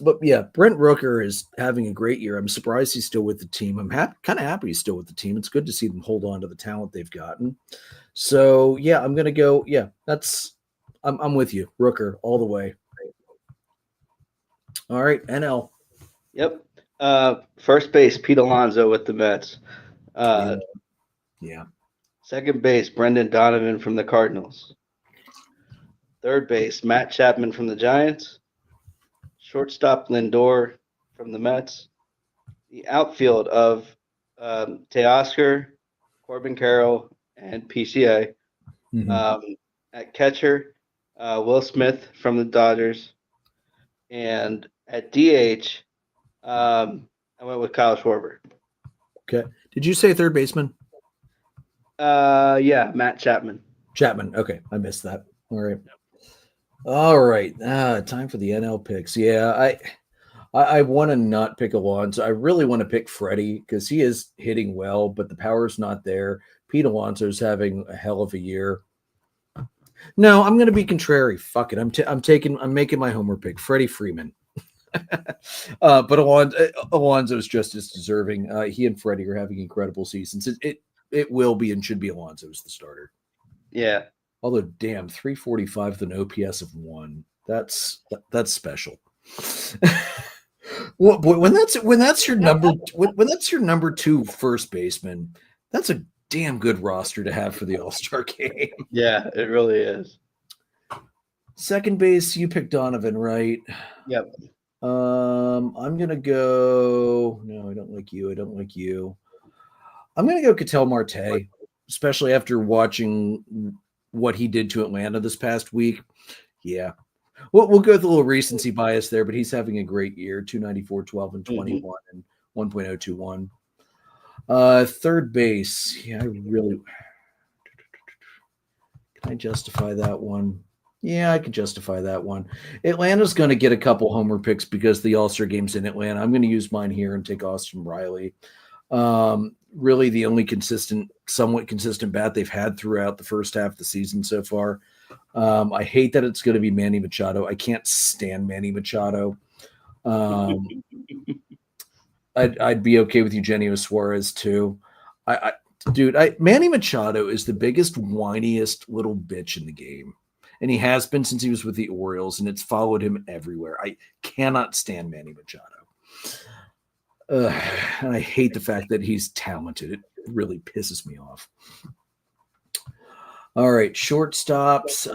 But yeah, Brent Rooker is having a great year. I'm surprised he's still with the team. I'm kind of happy he's still with the team. It's good to see them hold on to the talent they've gotten. So yeah, I'm gonna go. Yeah, I'm with you, Rooker, all the way. All right, NL. Yep. First base, Pete Alonso with the Mets. Yeah. Second base, Brendan Donovan from the Cardinals. Third base, Matt Chapman from the Giants. Shortstop, Lindor from the Mets. The outfield of Teoscar, Corbin Carroll, and PCA. At catcher, Will Smith from the Dodgers. And at DH, I went with Kyle Schwarber. Okay. Did you say third baseman? Yeah, Matt Chapman. Chapman. Okay, I missed that. All right. Time for the NL picks. Yeah, I want to not pick Alonso. I really want to pick Freddie because he is hitting well, but the power's not there. Pete Alonso's having a hell of a year. No, I'm going to be contrary. Fuck it. I'm making my homer pick. Freddie Freeman. But Alonso's just as deserving. He and Freddie are having incredible seasons. It will be and should be Alonso as the starter. Yeah. Although, damn, 345 with an OPS of 1. That's special. Well, boy, when that's your number 2 first baseman, that's a damn good roster to have for the All-Star game. Yeah, it really is. Second base, you picked Donovan, right? Yep. I'm gonna go. No, I don't like you. I'm gonna go Ketel Marte, especially after watching what he did to Atlanta this past week. Yeah. We'll go with a little recency bias there, but he's having a great year. 294, 12, and 21, and 1.021. Third base. Yeah, can I justify that one? Yeah, I can justify that one. Atlanta's going to get a couple homer picks because the All-Star game's in Atlanta. I'm going to use mine here and take Austin Riley. Really the only somewhat consistent bat they've had throughout the first half of the season so far. I hate that it's going to be Manny Machado. I can't stand Manny Machado. I'd be okay with Eugenio Suarez too. Manny Machado is the biggest, whiniest little bitch in the game. And he has been since he was with the Orioles, and it's followed him everywhere. I cannot stand Manny Machado. And I hate the fact that he's talented. It really pisses me off. All right, shortstops.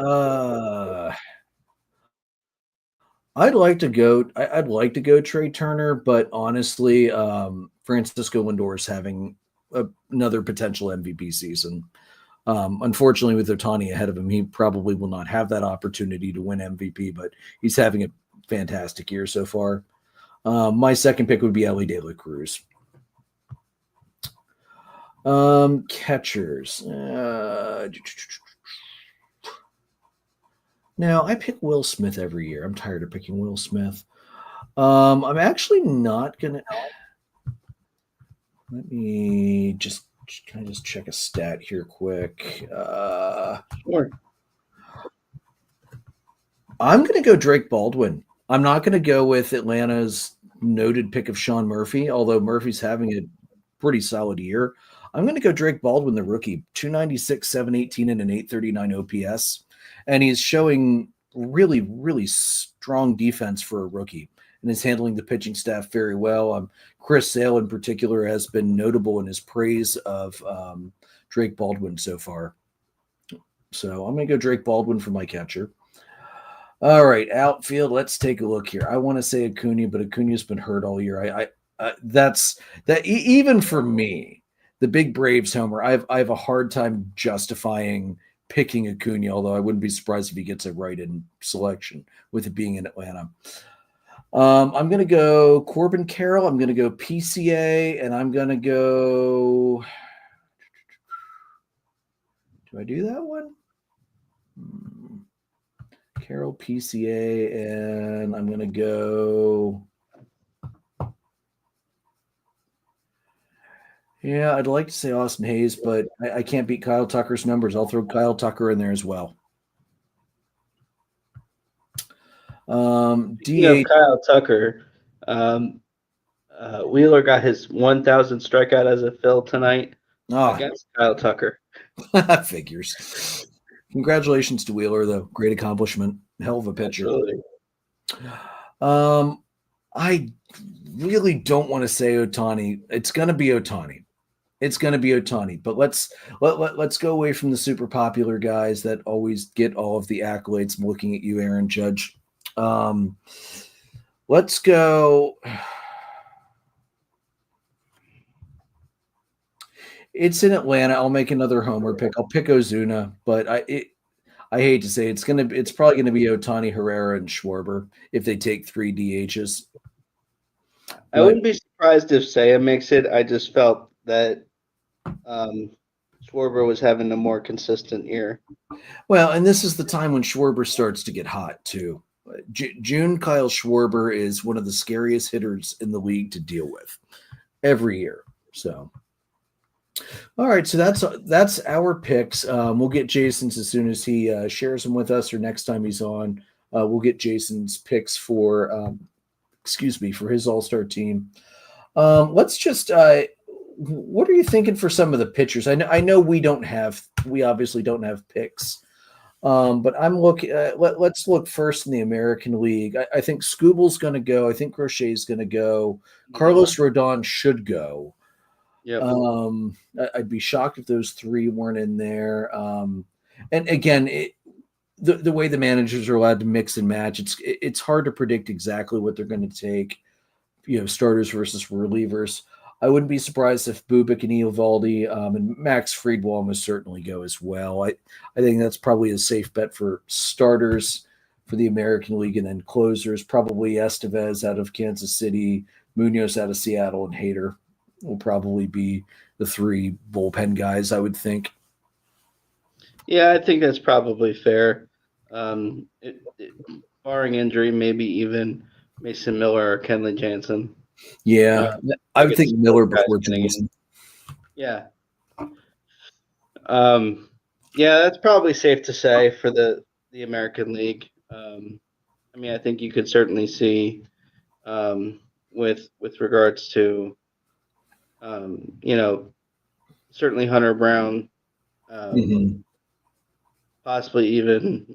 I'd like to go Trey Turner, but honestly, Francisco Lindor is having another potential MVP season. Unfortunately, with Ohtani ahead of him, he probably will not have that opportunity to win MVP, but he's having a fantastic year so far. My second pick would be Elly De La Cruz. Catchers. Now, I pick Will Smith every year. I'm tired of picking Will Smith. I'm actually not going to... Let me just... Can I just check a stat here quick? Sure. I'm going to go Drake Baldwin. I'm not going to go with Atlanta's noted pick of Sean Murphy, although Murphy's having a pretty solid year. I'm going to go Drake Baldwin, the rookie, 296, 718, and an 839 OPS. And he's showing really, really strong defense for a rookie and is handling the pitching staff very well. Chris Sale, in particular, has been notable in his praise of Drake Baldwin so far. So I'm going to go Drake Baldwin for my catcher. All right, outfield. Let's take a look here. I want to say Acuna, but Acuna's been hurt all year. That's that. Even for me, the big Braves homer, I have a hard time justifying picking Acuna. Although I wouldn't be surprised if he gets a write-in selection with it being in Atlanta. I'm going to go Corbin Carroll. I'm going to go PCA, and I'm going to go. Do I do that one? Carroll, PCA, and I'm going to go. Yeah, I'd like to say Austin Hayes, but I can't beat Kyle Tucker's numbers. I'll throw Kyle Tucker in there as well. Kyle Tucker, Wheeler got his 1,000th strikeout as a fill tonight against Kyle Tucker. Figures. Congratulations to Wheeler, though. Great accomplishment. Hell of a pitcher. Absolutely. I really don't want to say Ohtani. It's going to be Ohtani. But let's go away from the super popular guys that always get all of the accolades. I'm looking at you, Aaron Judge. Let's go. It's in Atlanta. I'll make another homer pick. I'll pick Ozuna, but I hate to say it's probably going to be Ohtani, Herrera, and Schwarber if they take 3 DHs. I wouldn't be surprised if Saya makes it. I just felt that Schwarber was having a more consistent year. Well, and this is the time when Schwarber starts to get hot too. June Kyle Schwarber is one of the scariest hitters in the league to deal with every year. So, all right, so that's our picks. We'll get Jason's as soon as he shares them with us, or next time he's on. We'll get Jason's picks for his All-Star team. Let's just. What are you thinking for some of the pitchers? I know we obviously don't have picks. But I'm looking. Let's look first in the American League. I think Scooble's going to go. I think Crochet's going to go. Carlos Rodon should go. Yep. I'd be shocked if those 3 weren't in there. And again, the way the managers are allowed to mix and match, it's hard to predict exactly what they're going to take. Starters versus relievers. I wouldn't be surprised if Bubic and Eovaldi and Max Fried will almost certainly go as well. I think that's probably a safe bet for starters for the American League, and then closers, probably Estevez out of Kansas City, Munoz out of Seattle, and Hader will probably be the 3 bullpen guys, I would think. Yeah, I think that's probably fair. Barring injury, maybe even Mason Miller or Kenley Jansen. Yeah, I would think Miller before Jansen. Yeah. Yeah, that's probably safe to say for the American League. I think you could certainly see with regards to certainly Hunter Brown, possibly even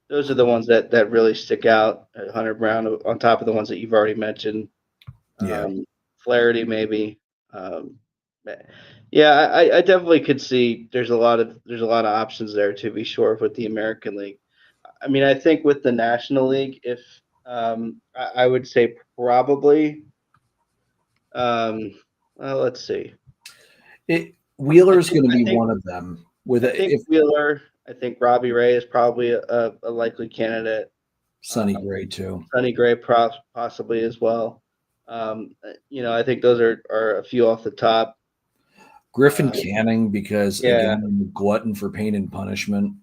those are the ones that really stick out. Hunter Brown on top of the ones that you've already mentioned. Flaherty maybe. I definitely could see there's a lot of options there, to be sure, with the American League. I think with the National League, if I would say probably. Let's see. Wheeler's going to be one of them. Wheeler. I think Robbie Ray is probably a likely candidate. Sonny Gray too. Sonny Gray possibly as well. I think those are a few off the top. Griffin Canning, because again, I'm a glutton for pain and punishment.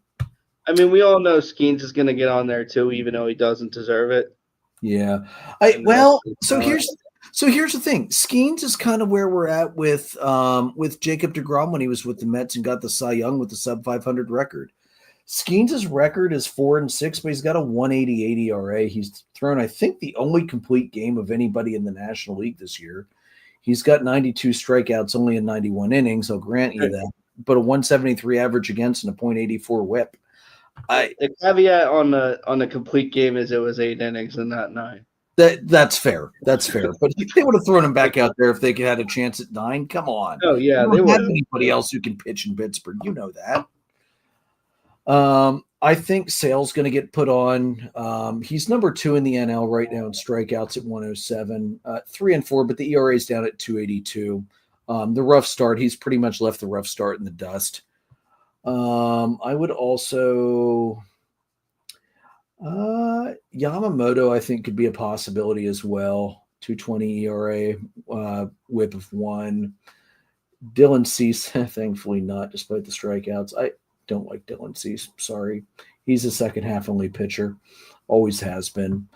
We all know Skeens is going to get on there too, even though he doesn't deserve it. Yeah. So here's the thing. Skeens is kind of where we're at with Jacob deGrom when he was with the Mets and got the Cy Young with the sub 500 record. Skeens' record is 4-6, but he's got a 1.88 ERA. He's thrown, I think, the only complete game of anybody in the National League this year. He's got 92 strikeouts only in 91 innings. I'll grant you that. But a 173 average against and a .84 whip. The caveat on the complete game is it was 8 innings and not 9. That's fair. That's fair. But they would have thrown him back out there if they could had a chance at 9. Come on. Oh yeah, they would have anybody else who can pitch in Pittsburgh. You know that. I think Sale's going to get put on. He's number 2 in the NL right now in strikeouts at 107, 3-4, but the ERA is down at 282. The rough start, he's pretty much left the rough start in the dust. I would also Yamamoto, I think, could be a possibility as well. 220 ERA, whip of 1. Dylan Cease, thankfully not, despite the strikeouts. I don't like Dylan Cease. Sorry. He's a second half only pitcher. Always has been.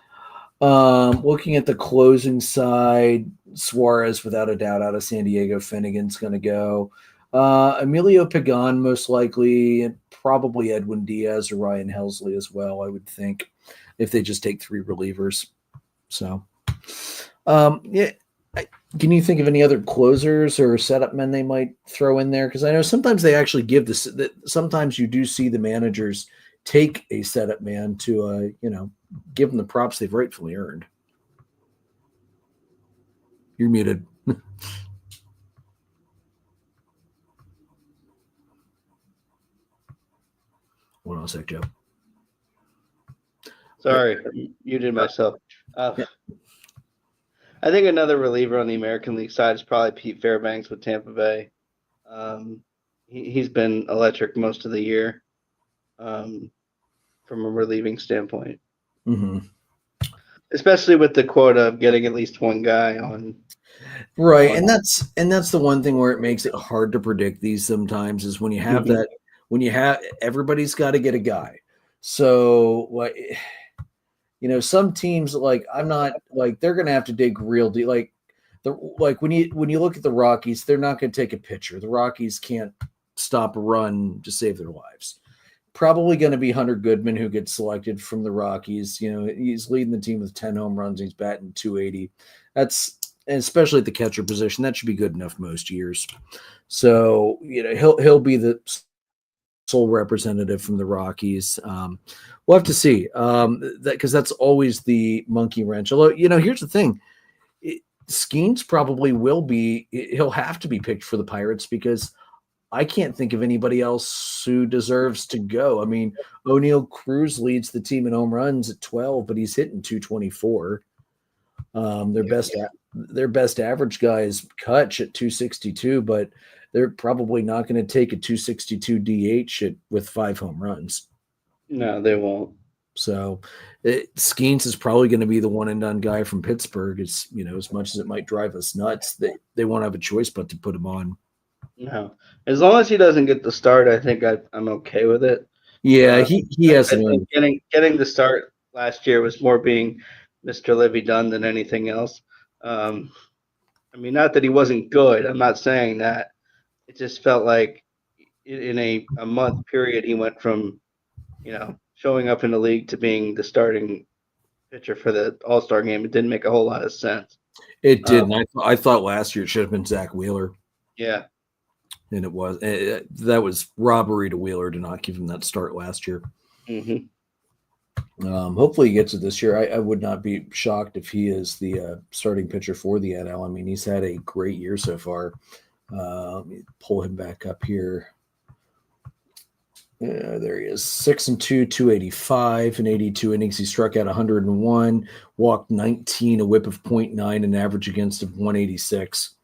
Looking at the closing side, Suarez, without a doubt, out of San Diego. Finnegan's going to go. Emilio Pagan, most likely, and probably Edwin Diaz or Ryan Helsley as well, I would think, if they just take 3 relievers. So, can you think of any other closers or setup men they might throw in there? Because I know sometimes they actually give this. Sometimes you do see the managers take a setup man to, give them the props they've rightfully earned. You're muted. Hold on a sec, Joe. Sorry, muted myself. I think another reliever on the American League side is probably Pete Fairbanks with Tampa Bay. He's been electric most of the year from a relieving standpoint. Mm-hmm. Especially with the quota of getting at least one guy on. Right, and that's the one thing where it makes it hard to predict these sometimes is when you have that, when you have everybody's got to get a guy. So like, some teams I'm not they're going to have to dig real deep. When you look at the Rockies, they're not going to take a pitcher. The Rockies can't stop a run to save their lives. Probably going to be Hunter Goodman who gets selected from the Rockies. He's leading the team with 10 home runs. He's batting 280. That's, and especially at the catcher position, that should be good enough most years. So, he'll be the sole representative from the Rockies. We'll have to see because that's always the monkey wrench. Although, here's the thing. Skeens probably he'll have to be picked for the Pirates because I can't think of anybody else who deserves to go. I mean, O'Neal Cruz leads the team in home runs at 12, but he's hitting 224. Their best average guy is Kutch at 262, but they're probably not going to take a 262 DH with 5 home runs. No, they won't. So Skeens is probably going to be the one and done guy from Pittsburgh. As much as it might drive us nuts, they won't have a choice but to put him on. No, as long as he doesn't get the start, I think I'm okay with it. Yeah, he hasn't. I think getting the start last year was more being Mr. Livy Dunn than anything else. I mean, not that he wasn't good. I'm not saying that. It just felt like in a month period, he went from, showing up in the league to being the starting pitcher for the All-Star game. It didn't make a whole lot of sense. It didn't. I thought last year it should have been Zach Wheeler. Yeah. And it was. That was robbery to Wheeler to not give him that start last year. Mm-hmm. Hopefully he gets it this year. I would not be shocked if he is the starting pitcher for the NL. I mean, he's had a great year so far. Let me pull him back up here. There he is. 6-2, 285 in 82 innings. He struck out 101, walked 19, a whip of 0.9, an average against of 186.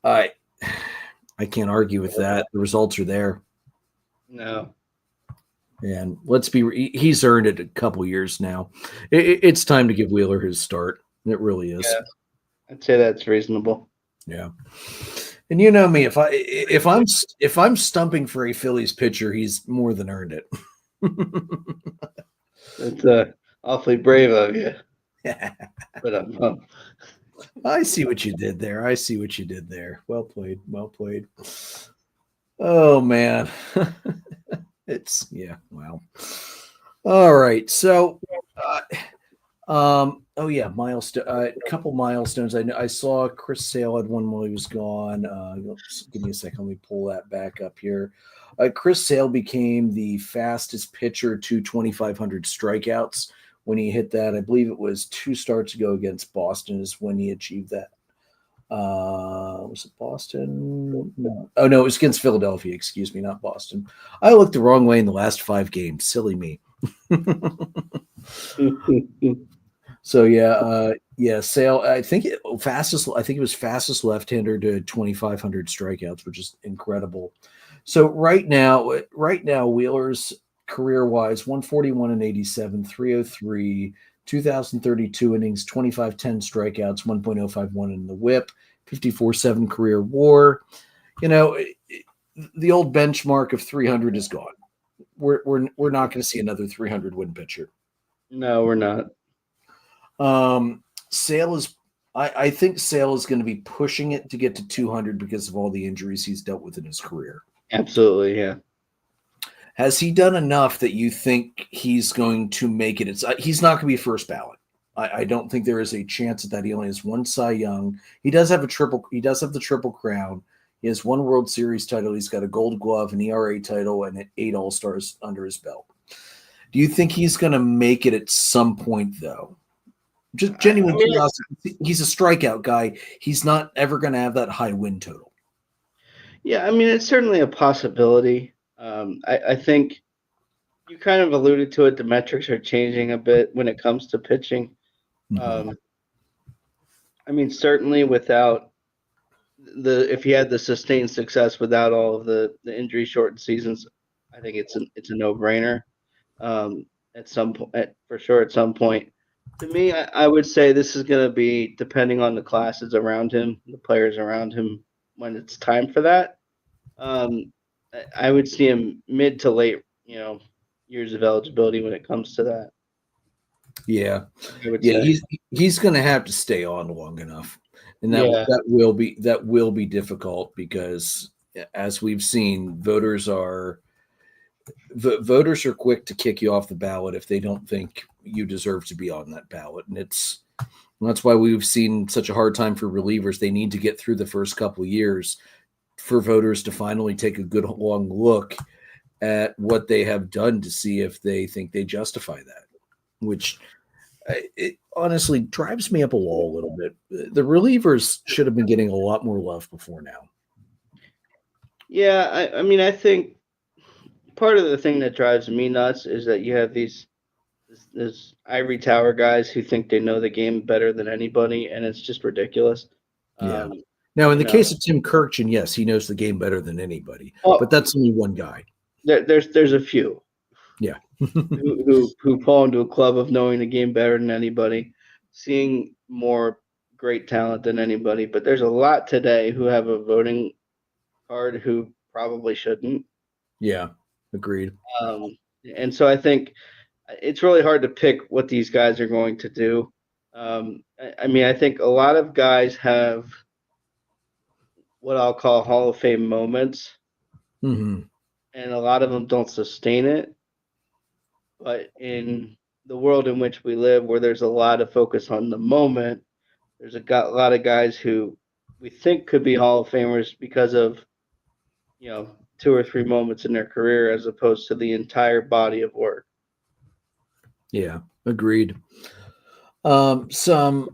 I can't argue with that. The results are there. No. And he's earned it a couple years now. It's time to give Wheeler his start. It really is. Yeah, I'd say that's reasonable. Yeah. And you know me, if I'm stumping for a Phillies pitcher, he's more than earned it. That's awfully brave of you. But I see what you did there. Well played. Oh man. Wow. All right. So Oh yeah, milestone. A couple milestones. I saw Chris Sale had one while he was gone. Give me a second. Let me pull that back up here. Chris Sale became the fastest pitcher to 2,500 strikeouts when he hit that. I believe it was 2 starts ago against Boston is when he achieved that. Was it Boston? No. Oh no, it was against Philadelphia. Excuse me, not Boston. I looked the wrong way in the last 5 games. Silly me. So yeah, Sale. I think it was fastest left-hander to 2,500 strikeouts, which is incredible. So right now, Wheeler's career-wise, 141 and 87, 303, 2,032 innings, 2,510 strikeouts, 1.051 in the WHIP, 54.7 career WAR. The old benchmark of 300 is gone. We're not going to see another 300 win pitcher. No, we're not. Sale is. I think Sale is going to be pushing it to get to 200 because of all the injuries he's dealt with in his career. Absolutely, yeah. Has he done enough that you think he's going to make it? He's not going to be first ballot. I don't think there is a chance that he only has one Cy Young. He does have the triple crown. He has one World Series title. He's got a Gold Glove, an ERA title, and 8 All-Stars under his belt. Do you think he's going to make it at some point, though? Just genuine curiosity. He's a strikeout guy. He's not ever going to have that high win total. Yeah, I mean, it's certainly a possibility. I think you kind of alluded to it. The metrics are changing a bit when it comes to pitching. Mm-hmm. I mean, certainly without if he had the sustained success without all of the injury shortened seasons, I think it's a no brainer. At some point, for sure, at some point. To me, I would say this is going to be depending on the classes around him, the players around him, when it's time for that. I would see him mid to late, years of eligibility when it comes to that. Yeah, he's going to have to stay on long enough, and that will be difficult because, as we've seen, voters are quick to kick you off the ballot if they don't think you deserve to be on that ballot. And that's why we've seen such a hard time for relievers. They need to get through the first couple of years for voters to finally take a good long look at what they have done to see if they think they justify that, which it honestly drives me up a wall a little bit. The relievers should have been getting a lot more love before now. Yeah, I mean, I think part of the thing that drives me nuts is that you have these ivory tower guys who think they know the game better than anybody, and it's just ridiculous. Yeah. Now, in the case of Tim Kirkjian, yes, he knows the game better than anybody, but that's only one guy. There's a few. Yeah. who fall into a club of knowing the game better than anybody, seeing more great talent than anybody. But there's a lot today who have a voting card who probably shouldn't. Yeah, agreed. And so I think it's really hard to pick what these guys are going to do. I mean, I think a lot of guys have what I'll call Hall of Fame moments, and a lot of them don't sustain it. But in the world in which we live, where there's a lot of focus on the moment, there's a lot of guys who we think could be Hall of Famers because of, 2 or 3 moments in their career as opposed to the entire body of work. Yeah, agreed. Some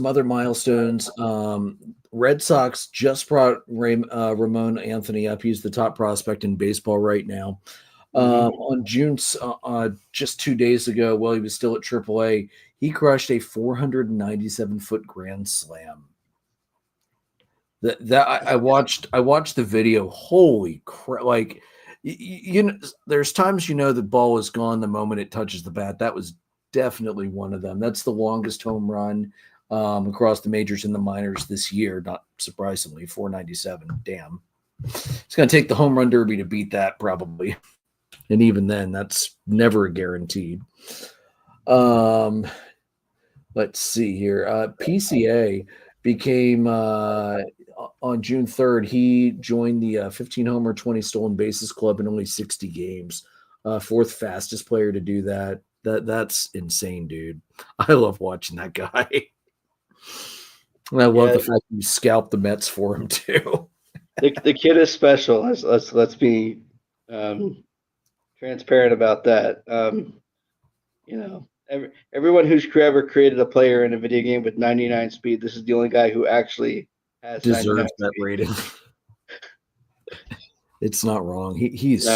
other milestones. Red Sox just brought Ramon Anthony up. He's the top prospect in baseball right now. On June, just 2 days ago, while he was still at AAA, he crushed a 497-foot grand slam. I watched the video. Holy crap! Like, there's times the ball is gone the moment it touches the bat. That was definitely one of them. That's the longest home run across the majors and the minors this year. Not surprisingly, 497. Damn, it's going to take the home run derby to beat that probably. And even then, that's never a guaranteed. Let's see here. PCA became on June 3rd. He joined the 15 homer, 20 stolen bases club in only 60 games. Fourth fastest player to do that. That's insane, dude. I love watching that guy. And I love the fact you scalped the Mets for him too. The kid is special. Let's be transparent about that. Everyone who's ever created a player in a video game with 99 speed, this is the only guy who actually has deserves that rating. It's not wrong. He's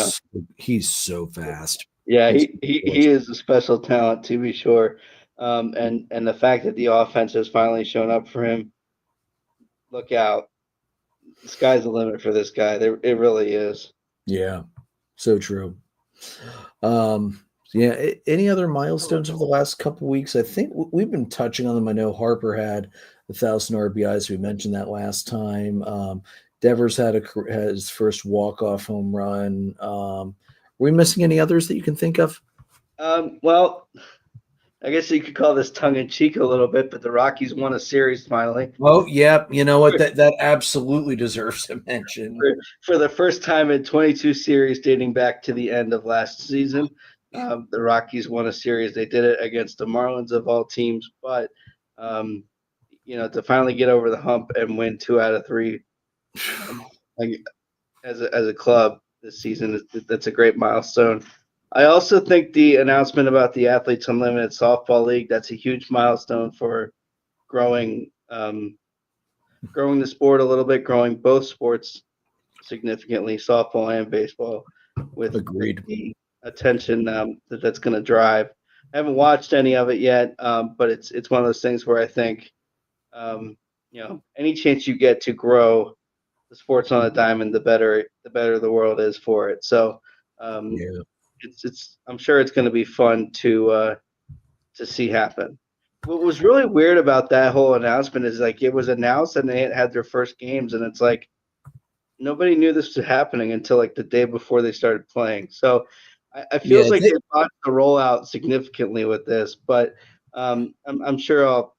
so fast. Yeah, he is a special talent, to be sure. And the fact that the offense has finally shown up for him, look out. The sky's the limit for this guy. It really is. Yeah, so true. Yeah, any other milestones over the last couple weeks? I think we've been touching on them. I know Harper had 1,000 RBIs. We mentioned that last time. Devers had his first walk-off home run. Were we missing any others that you can think of? Well, I guess you could call this tongue-in-cheek a little bit, but the Rockies won a series finally. Oh, yeah. You know what? That absolutely deserves a mention. For the first time in 22 series dating back to the end of last season, the Rockies won a series. They did it against the Marlins of all teams, but to finally get over the hump and win 2 out of 3 as a club this season, that's a great milestone. I also think the announcement about the Athletes Unlimited Softball League, that's a huge milestone for growing the sport a little bit, growing both sports significantly, softball and baseball, with the attention that's going to drive. I haven't watched any of it yet, but it's one of those things where I think, any chance you get to grow the sports on a diamond, the better the world is for it. So, it's I'm sure it's going to be fun to see happen. What was really weird about that whole announcement is it was announced and they had their first games, and it's like nobody knew this was happening until the day before they started playing. So I feel like they botched the rollout significantly with this, but I'm sure I'll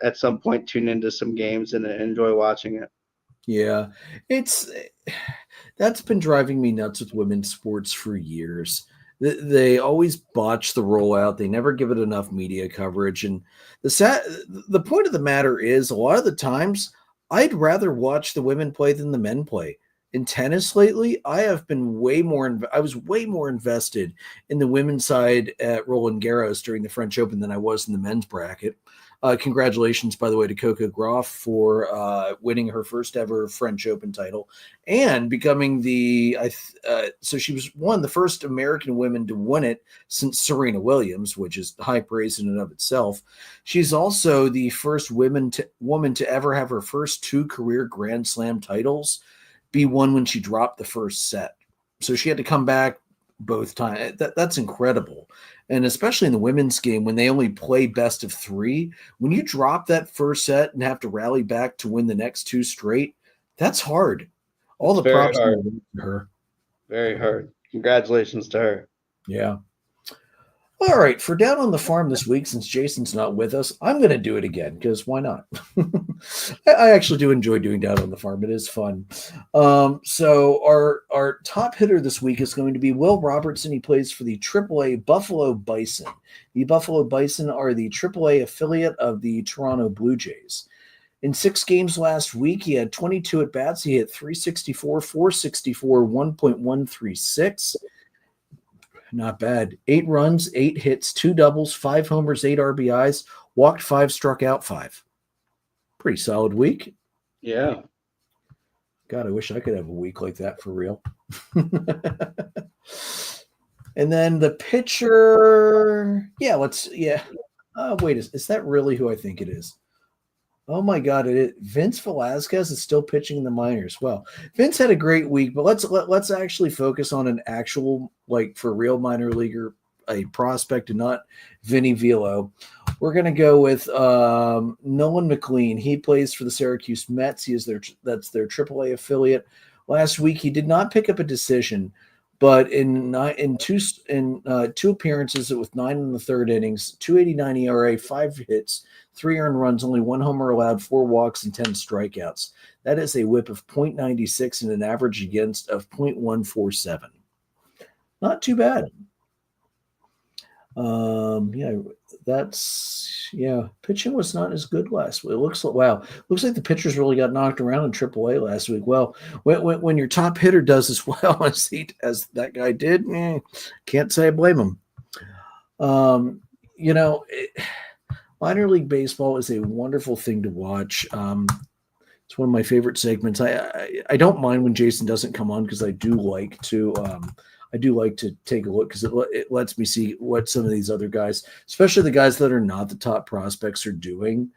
at some point tune into some games and enjoy watching it. Yeah, that's been driving me nuts with women's sports for years. They always botch the rollout. They never give it enough media coverage. And the point of the matter is, a lot of the times, I'd rather watch the women play than the men play. In tennis lately, I was way more invested in the women's side at Roland Garros during the French Open than I was in the men's bracket. Congratulations, by the way, to Coco Gauff for winning her first ever French Open title and becoming so she was one of the first American women to win it since Serena Williams, which is high praise in and of itself. She's also the first woman to ever have her first 2 career Grand Slam titles be won when she dropped the first set. So she had to come back both times. That's incredible. And especially in the women's game, when they only play best of 3, when you drop that first set and have to rally back to win the next 2 straight, that's hard. All the props to her. Very hard. Congratulations to her. Yeah. All right, for Down on the Farm this week, since Jason's not with us, I'm going to do it again because why not? I actually do enjoy doing Down on the Farm. It is fun. So our top hitter this week is going to be Will Robertson. He plays for the AAA Buffalo Bison. The Buffalo Bison are the AAA affiliate of the Toronto Blue Jays. In 6 games last week, he had 22 at-bats. He hit .364, .464, 1.136. Not bad. 8 runs, 8 hits, 2 doubles, 5 homers, 8 RBIs, walked 5, struck out 5. Pretty solid week. Yeah. God, I wish I could have a week like that for real. And then the pitcher. Wait, is that really who I think it is? Oh my God! Vince Velasquez is still pitching in the minors. Well, Vince had a great week, but let's actually focus on an actual, for real minor leaguer, a prospect, and not Vinny Velo. We're gonna go with Nolan McLean. He plays for the Syracuse Mets. That's their AAA affiliate. Last week, he did not pick up a decision, but in 2 appearances with 9 in the 3rd innings, 2.89 ERA, 5 hits, 3 earned runs, only 1 homer allowed, 4 walks, and 10 strikeouts. That is a whip of .96 and an average against of .147. Not too bad. Yeah, pitching was not as good last week. It looks like the pitchers really got knocked around in AAA last week. Well, when your top hitter does as well as that guy did, can't say I blame him. You know, minor league baseball is a wonderful thing to watch. It's one of my favorite segments. I don't mind when Jason doesn't come on because I do like to take a look because it lets me see what some of these other guys, especially the guys that are not the top prospects, are doing.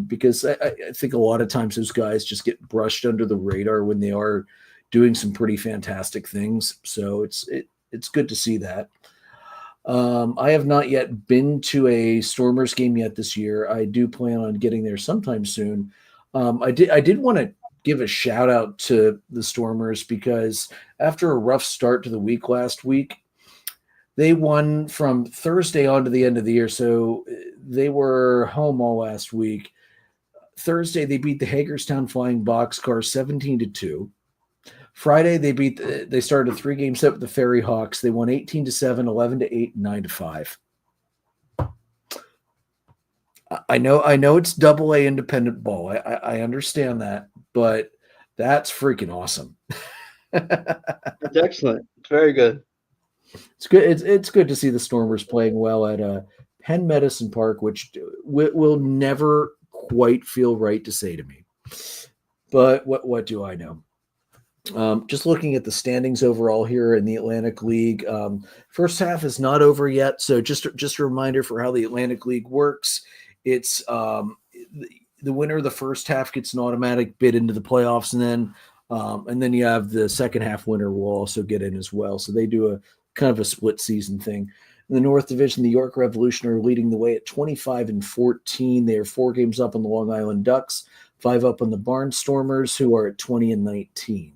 Because I think a lot of times those guys just get brushed under the radar when they are doing some pretty fantastic things. So it's good to see that. I have not yet been to a Stormers game yet this year. I do plan on getting there sometime soon. I did want to give a shout out to the Stormers because after a rough start to the week last week, they won from Thursday on to the end of the year. So they were home all last week. Thursday, they beat the Hagerstown Flying Boxcars 17-2. Friday, they started a 3-game set with the Ferry Hawks. They won 18-7, 11-8, and 9-5. I know it's AA independent ball. I understand that, but that's freaking awesome. It's excellent. It's very good. It's good. It's good to see the Stormers playing well at Penn Medicine Park, which will never quite feel right to say to me. But what do I know? Just looking at the standings overall here in the Atlantic League, first half is not over yet. So just a reminder for how the Atlantic League works. It's the winner of the first half gets an automatic bid into the playoffs, and then you have the second half winner will also get in as well. So they do a kind of a split season thing. In the North Division, the York Revolution are leading the way at 25-14. They are 4 games up on the Long Island Ducks, 5 up on the Barnstormers, who are at 20-19.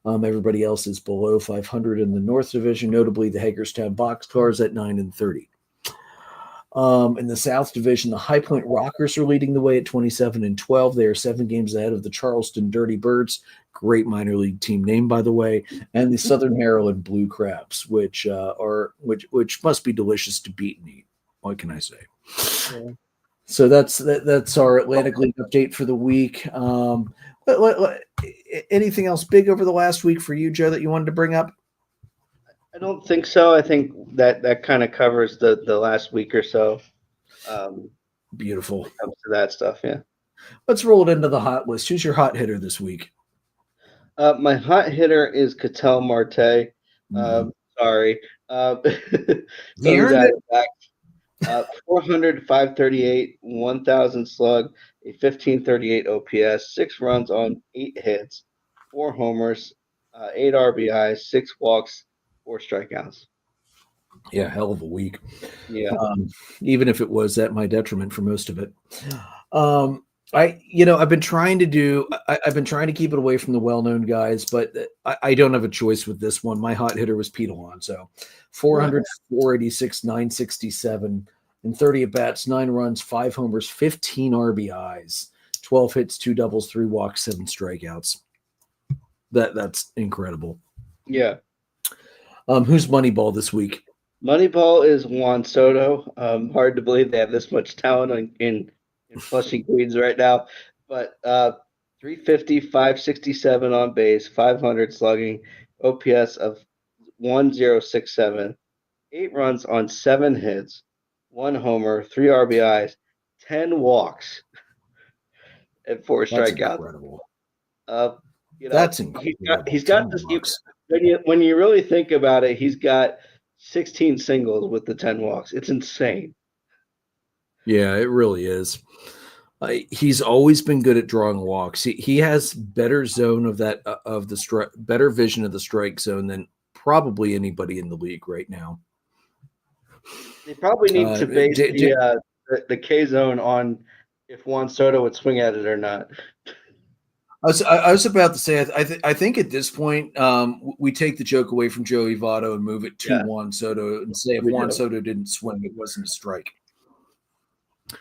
Everybody else is below 500 in the North Division, notably the Hagerstown Boxcars at 9-30. In the South Division, the High Point Rockers are leading the way at 27-12. They are 7 games ahead of the Charleston Dirty Birds, great minor league team name, by the way, and the Southern Maryland Blue Crabs, which must be delicious to beat and eat. What can I say? Yeah. So that's our Atlantic League update for the week. Anything else big over the last week for you, Joe, that you wanted to bring up? I don't think so. I think that kind of covers the last week or so. Beautiful. When it comes to that stuff, yeah. Let's roll it into the hot list. Who's your hot hitter this week? My hot hitter is Ketel Marte. Sorry. So he's at back. 400, 538, 1,000 slug, a 1538 OPS, 6 runs on 8 hits, 4 homers, 8 RBIs, 6 walks, 4 strikeouts. Yeah, hell of a week. Yeah. Even if it was at my detriment for most of it. I've been trying to keep it away from the well-known guys, but I don't have a choice with this one. My hot hitter was Pete Alonso. 400, 486, 967, and 30 at-bats, 9 runs, 5 homers, 15 RBIs, 12 hits, 2 doubles, 3 walks, 7 strikeouts. That's incredible. Yeah. Who's Moneyball this week? Moneyball is Juan Soto. Hard to believe they have this much talent in Flushing, Queens right now. But 350, 567 on base, 500 slugging, OPS of 1067, 8 runs on 7 hits, 1 homer, 3 RBIs, 10 walks, and 4 strikeouts. Incredible. That's incredible. He's got this. When you really think about it, he's got 16 singles with the 10 walks. It's insane. Yeah, it really is. He's always been good at drawing walks. He has better zone of the better vision of the strike zone than probably anybody in the league right now. They probably need to base the K zone on if Juan Soto would swing at it or not. I was about to say I think at this point we take the joke away from Joey Votto and move it to Juan Soto and say if Juan Soto didn't swing, it wasn't a strike.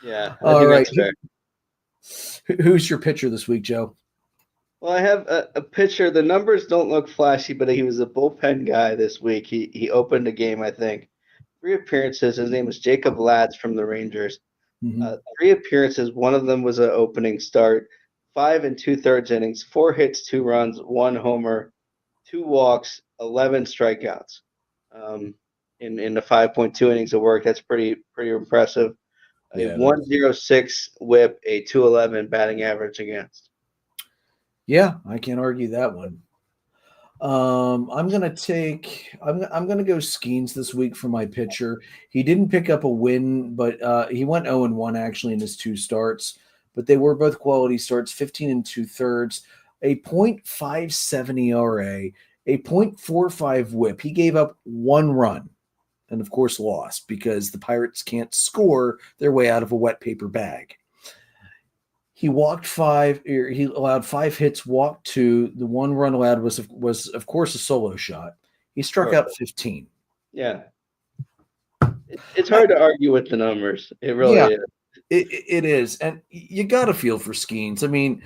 Yeah. All right. Who's your pitcher this week, Joe? Well, I have a pitcher. The numbers don't look flashy, but he was a bullpen guy this week. He opened a game, I think, 3 appearances. His name is Jacob Lads from the Rangers. Mm-hmm. 3 appearances. One of them was an opening start. 5 2/3 innings, 4 hits, 2 runs, 1 homer, 2 walks, 11 strikeouts. In the 5.2 innings of work, that's pretty impressive. A Yeah, 1.06 WHIP, a 2.11 batting average against. yeah, I can't argue that one. I'm gonna go Skeens this week for my pitcher. He didn't pick up a win, but he went 0-1 actually in his 2 starts. But they were both quality starts, 15 2/3, a .57 ERA, a .45 WHIP. He gave up 1 run, and of course lost because the Pirates can't score their way out of a wet paper bag. He walked 5. He allowed 5 hits, walked 2. The 1 run allowed was of course a solo shot. He struck out 15. Yeah, it's hard to argue with the numbers. It really is. It is, and you got to feel for Skeens. I mean,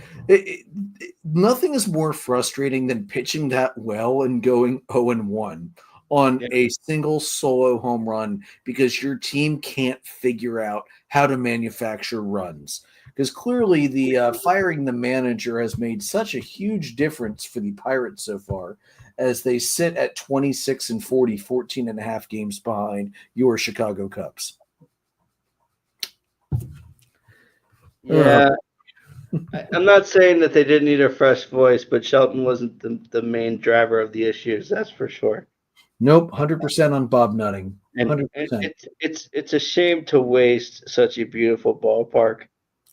nothing is more frustrating than pitching that well and going 0-1 on a single solo home run because your team can't figure out how to manufacture runs. Because clearly the firing the manager has made such a huge difference for the Pirates so far as they sit at 26-40, 14 and a half games behind your Chicago Cubs. Yeah, I'm not saying that they didn't need a fresh voice, but Shelton wasn't the main driver of the issues. That's for sure. Nope, 100% on Bob Nutting. 100%. And it's a shame to waste such a beautiful ballpark.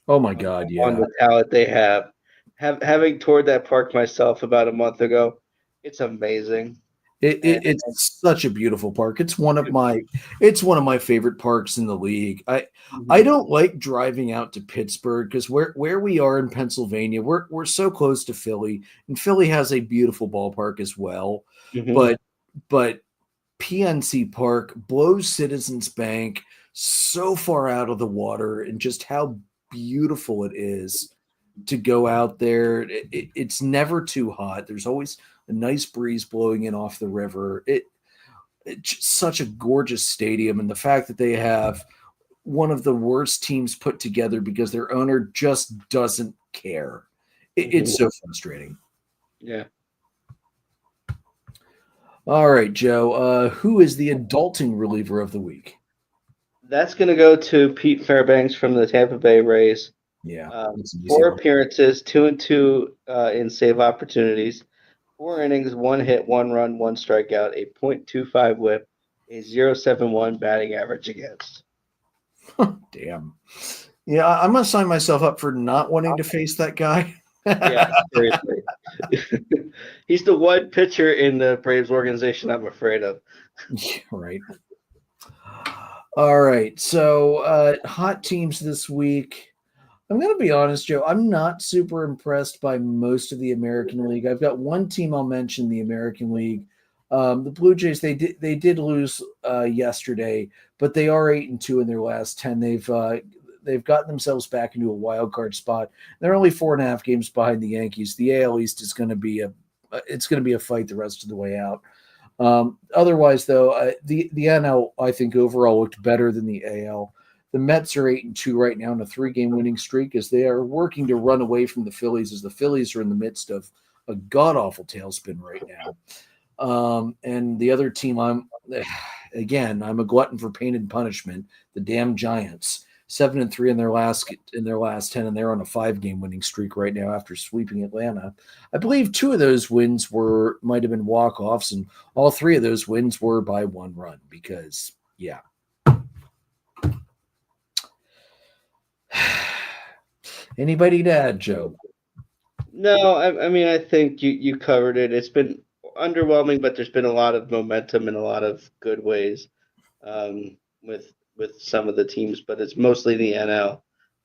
Oh my God, yeah. On the talent they have. Having toured that park myself about a month ago, it's amazing. It's such a beautiful park. It's one of my favorite parks in the league. I don't like driving out to Pittsburgh because where we are in Pennsylvania, we're so close to Philly, and Philly has a beautiful ballpark as well. Mm-hmm. But PNC Park blows Citizens Bank so far out of the water, and just how beautiful it is to go out there. It's never too hot. There's always a nice breeze blowing in off the river. It's such a gorgeous stadium, and the fact that they have one of the worst teams put together because their owner just doesn't care. It's so frustrating. Yeah. All right, Joe. Who is the adulting reliever of the week? That's going to go to Pete Fairbanks from the Tampa Bay Rays. Yeah. 4 appearances, 2 in save opportunities, 4 innings, 1 hit, 1 run, 1 strikeout, a .25 WHIP, a .071 batting average against. Damn. Yeah, I'm gonna sign myself up for not wanting to face that guy. Yeah, seriously. He's the one pitcher in the Braves organization I'm afraid of. Yeah, right. All right. So hot teams this week. I'm going to be honest, Joe. I'm not super impressed by most of the American League. I've got one team I'll mention, the American League. The Blue Jays. They did lose yesterday, but they are 8-2 in their last 10. They've gotten themselves back into a wild card spot. They're only 4.5 games behind the Yankees. The AL East is going to be a fight the rest of the way out. Otherwise, though, the NL I think overall looked better than the AL. The Mets are 8-2 right now in a 3-game winning streak as they are working to run away from the Phillies as the Phillies are in the midst of a god-awful tailspin right now. And the other team, I'm a glutton for pain and punishment, the damn Giants. 7-3 in their last 10, and they're on a 5-game winning streak right now after sweeping Atlanta. I believe 2 of those wins might have been walk-offs, and all 3 of those wins were by 1 run because, yeah. Anybody to add, Joe? No, I mean, I think you covered it. It's been underwhelming, but there's been a lot of momentum in a lot of good ways with some of the teams, but it's mostly the NL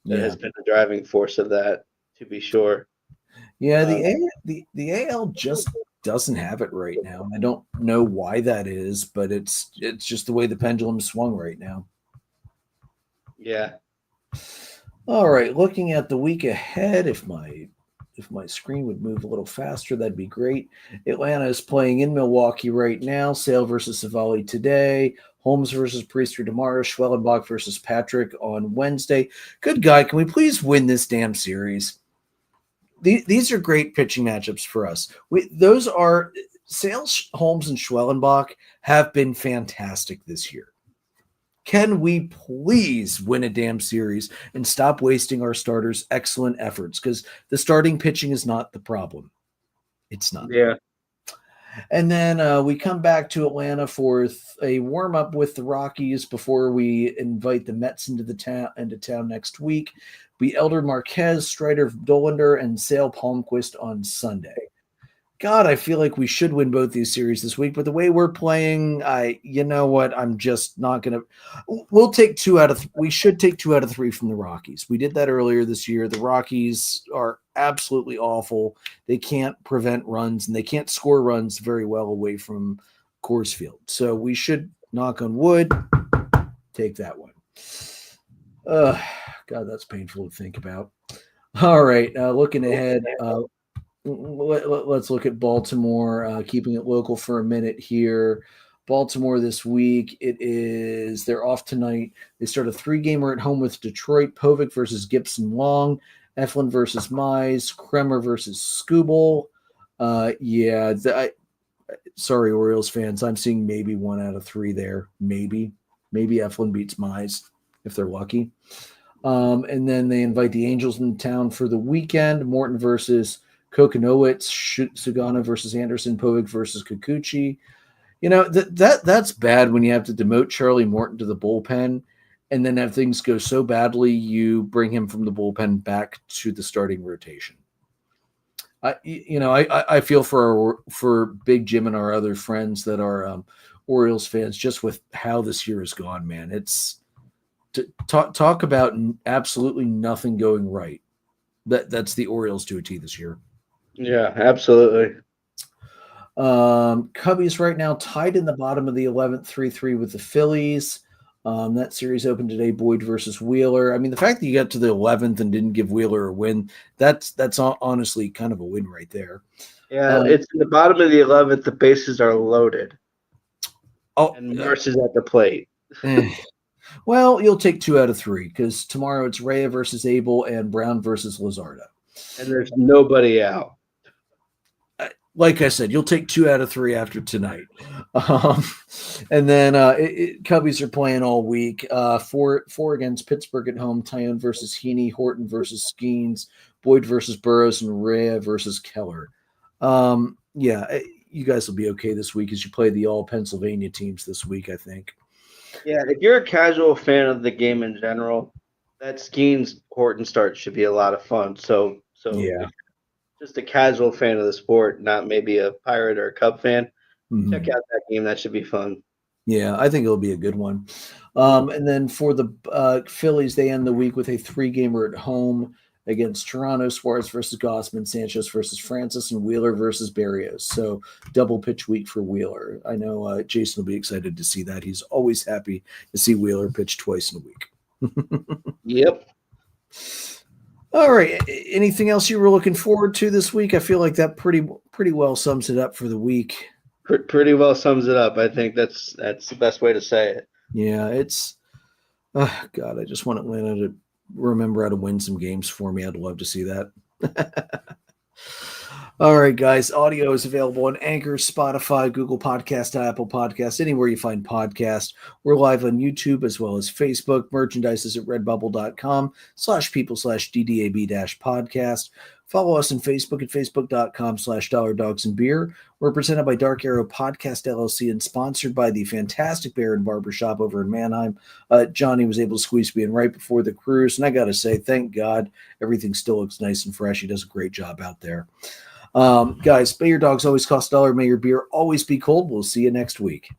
that has been the driving force of that, to be sure. Yeah, the AL just doesn't have it right now. I don't know why that is, but it's just the way the pendulum swung right now. Yeah. All right, looking at the week ahead, if my if my screen would move a little faster, that'd be great. Atlanta is playing in Milwaukee right now. Sale versus Savali today. Holmes versus Priester tomorrow. Schwellenbach versus Patrick on Wednesday. Good guy, can we please win this damn series? These are great pitching matchups for us. Those are Sales, Holmes, and Schwellenbach have been fantastic this year. Can we please win a damn series and stop wasting our starters' excellent efforts? Because the starting pitching is not the problem. It's not. Yeah. And then we come back to Atlanta for a warm-up with the Rockies before we invite the Mets into town next week. Be Elder Marquez, Strider Dollander, and Sale Palmquist on Sunday. God, I feel like we should win both these series this week, but the way we're playing, you know what? I'm just not going to. We'll take we should take 2 out of 3 from the Rockies. We did that earlier this year. The Rockies are absolutely awful. They can't prevent runs, and they can't score runs very well away from Coors Field. So we should, knock on wood, take that one. God, that's painful to think about. All right, looking ahead. Let's look at Baltimore, keeping it local for a minute here. Baltimore this week, they're off tonight. They start a 3-gamer at home with Detroit. Povich versus Gibson Long, Eflin versus Mize, Kremer versus Skubal. Sorry, Orioles fans. I'm seeing maybe 1 out of 3 there. Maybe Eflin beats Mize if they're lucky. And then they invite the Angels in town for the weekend. Morton versus Kokonowitz, Sugano versus Anderson, Povich versus Kikuchi. You know, that's bad when you have to demote Charlie Morton to the bullpen and then have things go so badly you bring him from the bullpen back to the starting rotation. I feel for Big Jim and our other friends that are Orioles fans just with how this year has gone, man. It's talk about absolutely nothing going right. That's the Orioles to a T this year. Yeah, absolutely. Cubbies right now tied in the bottom of the 11th, 3-3 with the Phillies. That series opened today, Boyd versus Wheeler. I mean, the fact that you got to the 11th and didn't give Wheeler a win, that's honestly kind of a win right there. Yeah, it's in the bottom of the 11th. The bases are loaded. And Morse is at the plate. Well, you'll take 2 out of 3 because tomorrow it's Rea versus Abel and Brown versus Luzardo. And there's nobody out. Like I said, you'll take 2 out of 3 after tonight. And then Cubbies are playing all week. 4 against Pittsburgh at home. Tyone versus Heaney, Horton versus Skeens, Boyd versus Burrows, and Rea versus Keller. You guys will be okay this week as you play the all Pennsylvania teams this week, I think. Yeah, if you're a casual fan of the game in general, that Skeens Horton start should be a lot of fun. So yeah. Just a casual fan of the sport, not maybe a Pirate or a Cub fan, check out that game. That should be fun. Yeah, I think it'll be a good one. And then for the Phillies, they end the week with a 3-gamer at home against Toronto. Suarez versus Gossman, Sanchez versus Francis, and Wheeler versus Berrios. So double pitch week for Wheeler. I know Jason will be excited to see that. He's always happy to see Wheeler pitch twice in a week. Yep. All right. Anything else you were looking forward to this week? I feel like that pretty well sums it up for the week. Pretty well sums it up. I think that's the best way to say it. Yeah, it's God, I just want Atlanta to remember how to win some games for me. I'd love to see that. All right, guys. Audio is available on Anchor, Spotify, Google Podcast, Apple Podcast, anywhere you find podcasts. We're live on YouTube as well as Facebook. Merchandise is at redbubble.com/people/DDAB-podcast. Follow us on Facebook at facebook.com/dollardogsandbeer. We're presented by Dark Arrow Podcast LLC and sponsored by the fantastic Bear and Barbershop over in Manheim. Johnny was able to squeeze me in right before the cruise, and I got to say, thank God, everything still looks nice and fresh. He does a great job out there. Guys, may your dogs always cost $1. May your beer always be cold. We'll see you next week.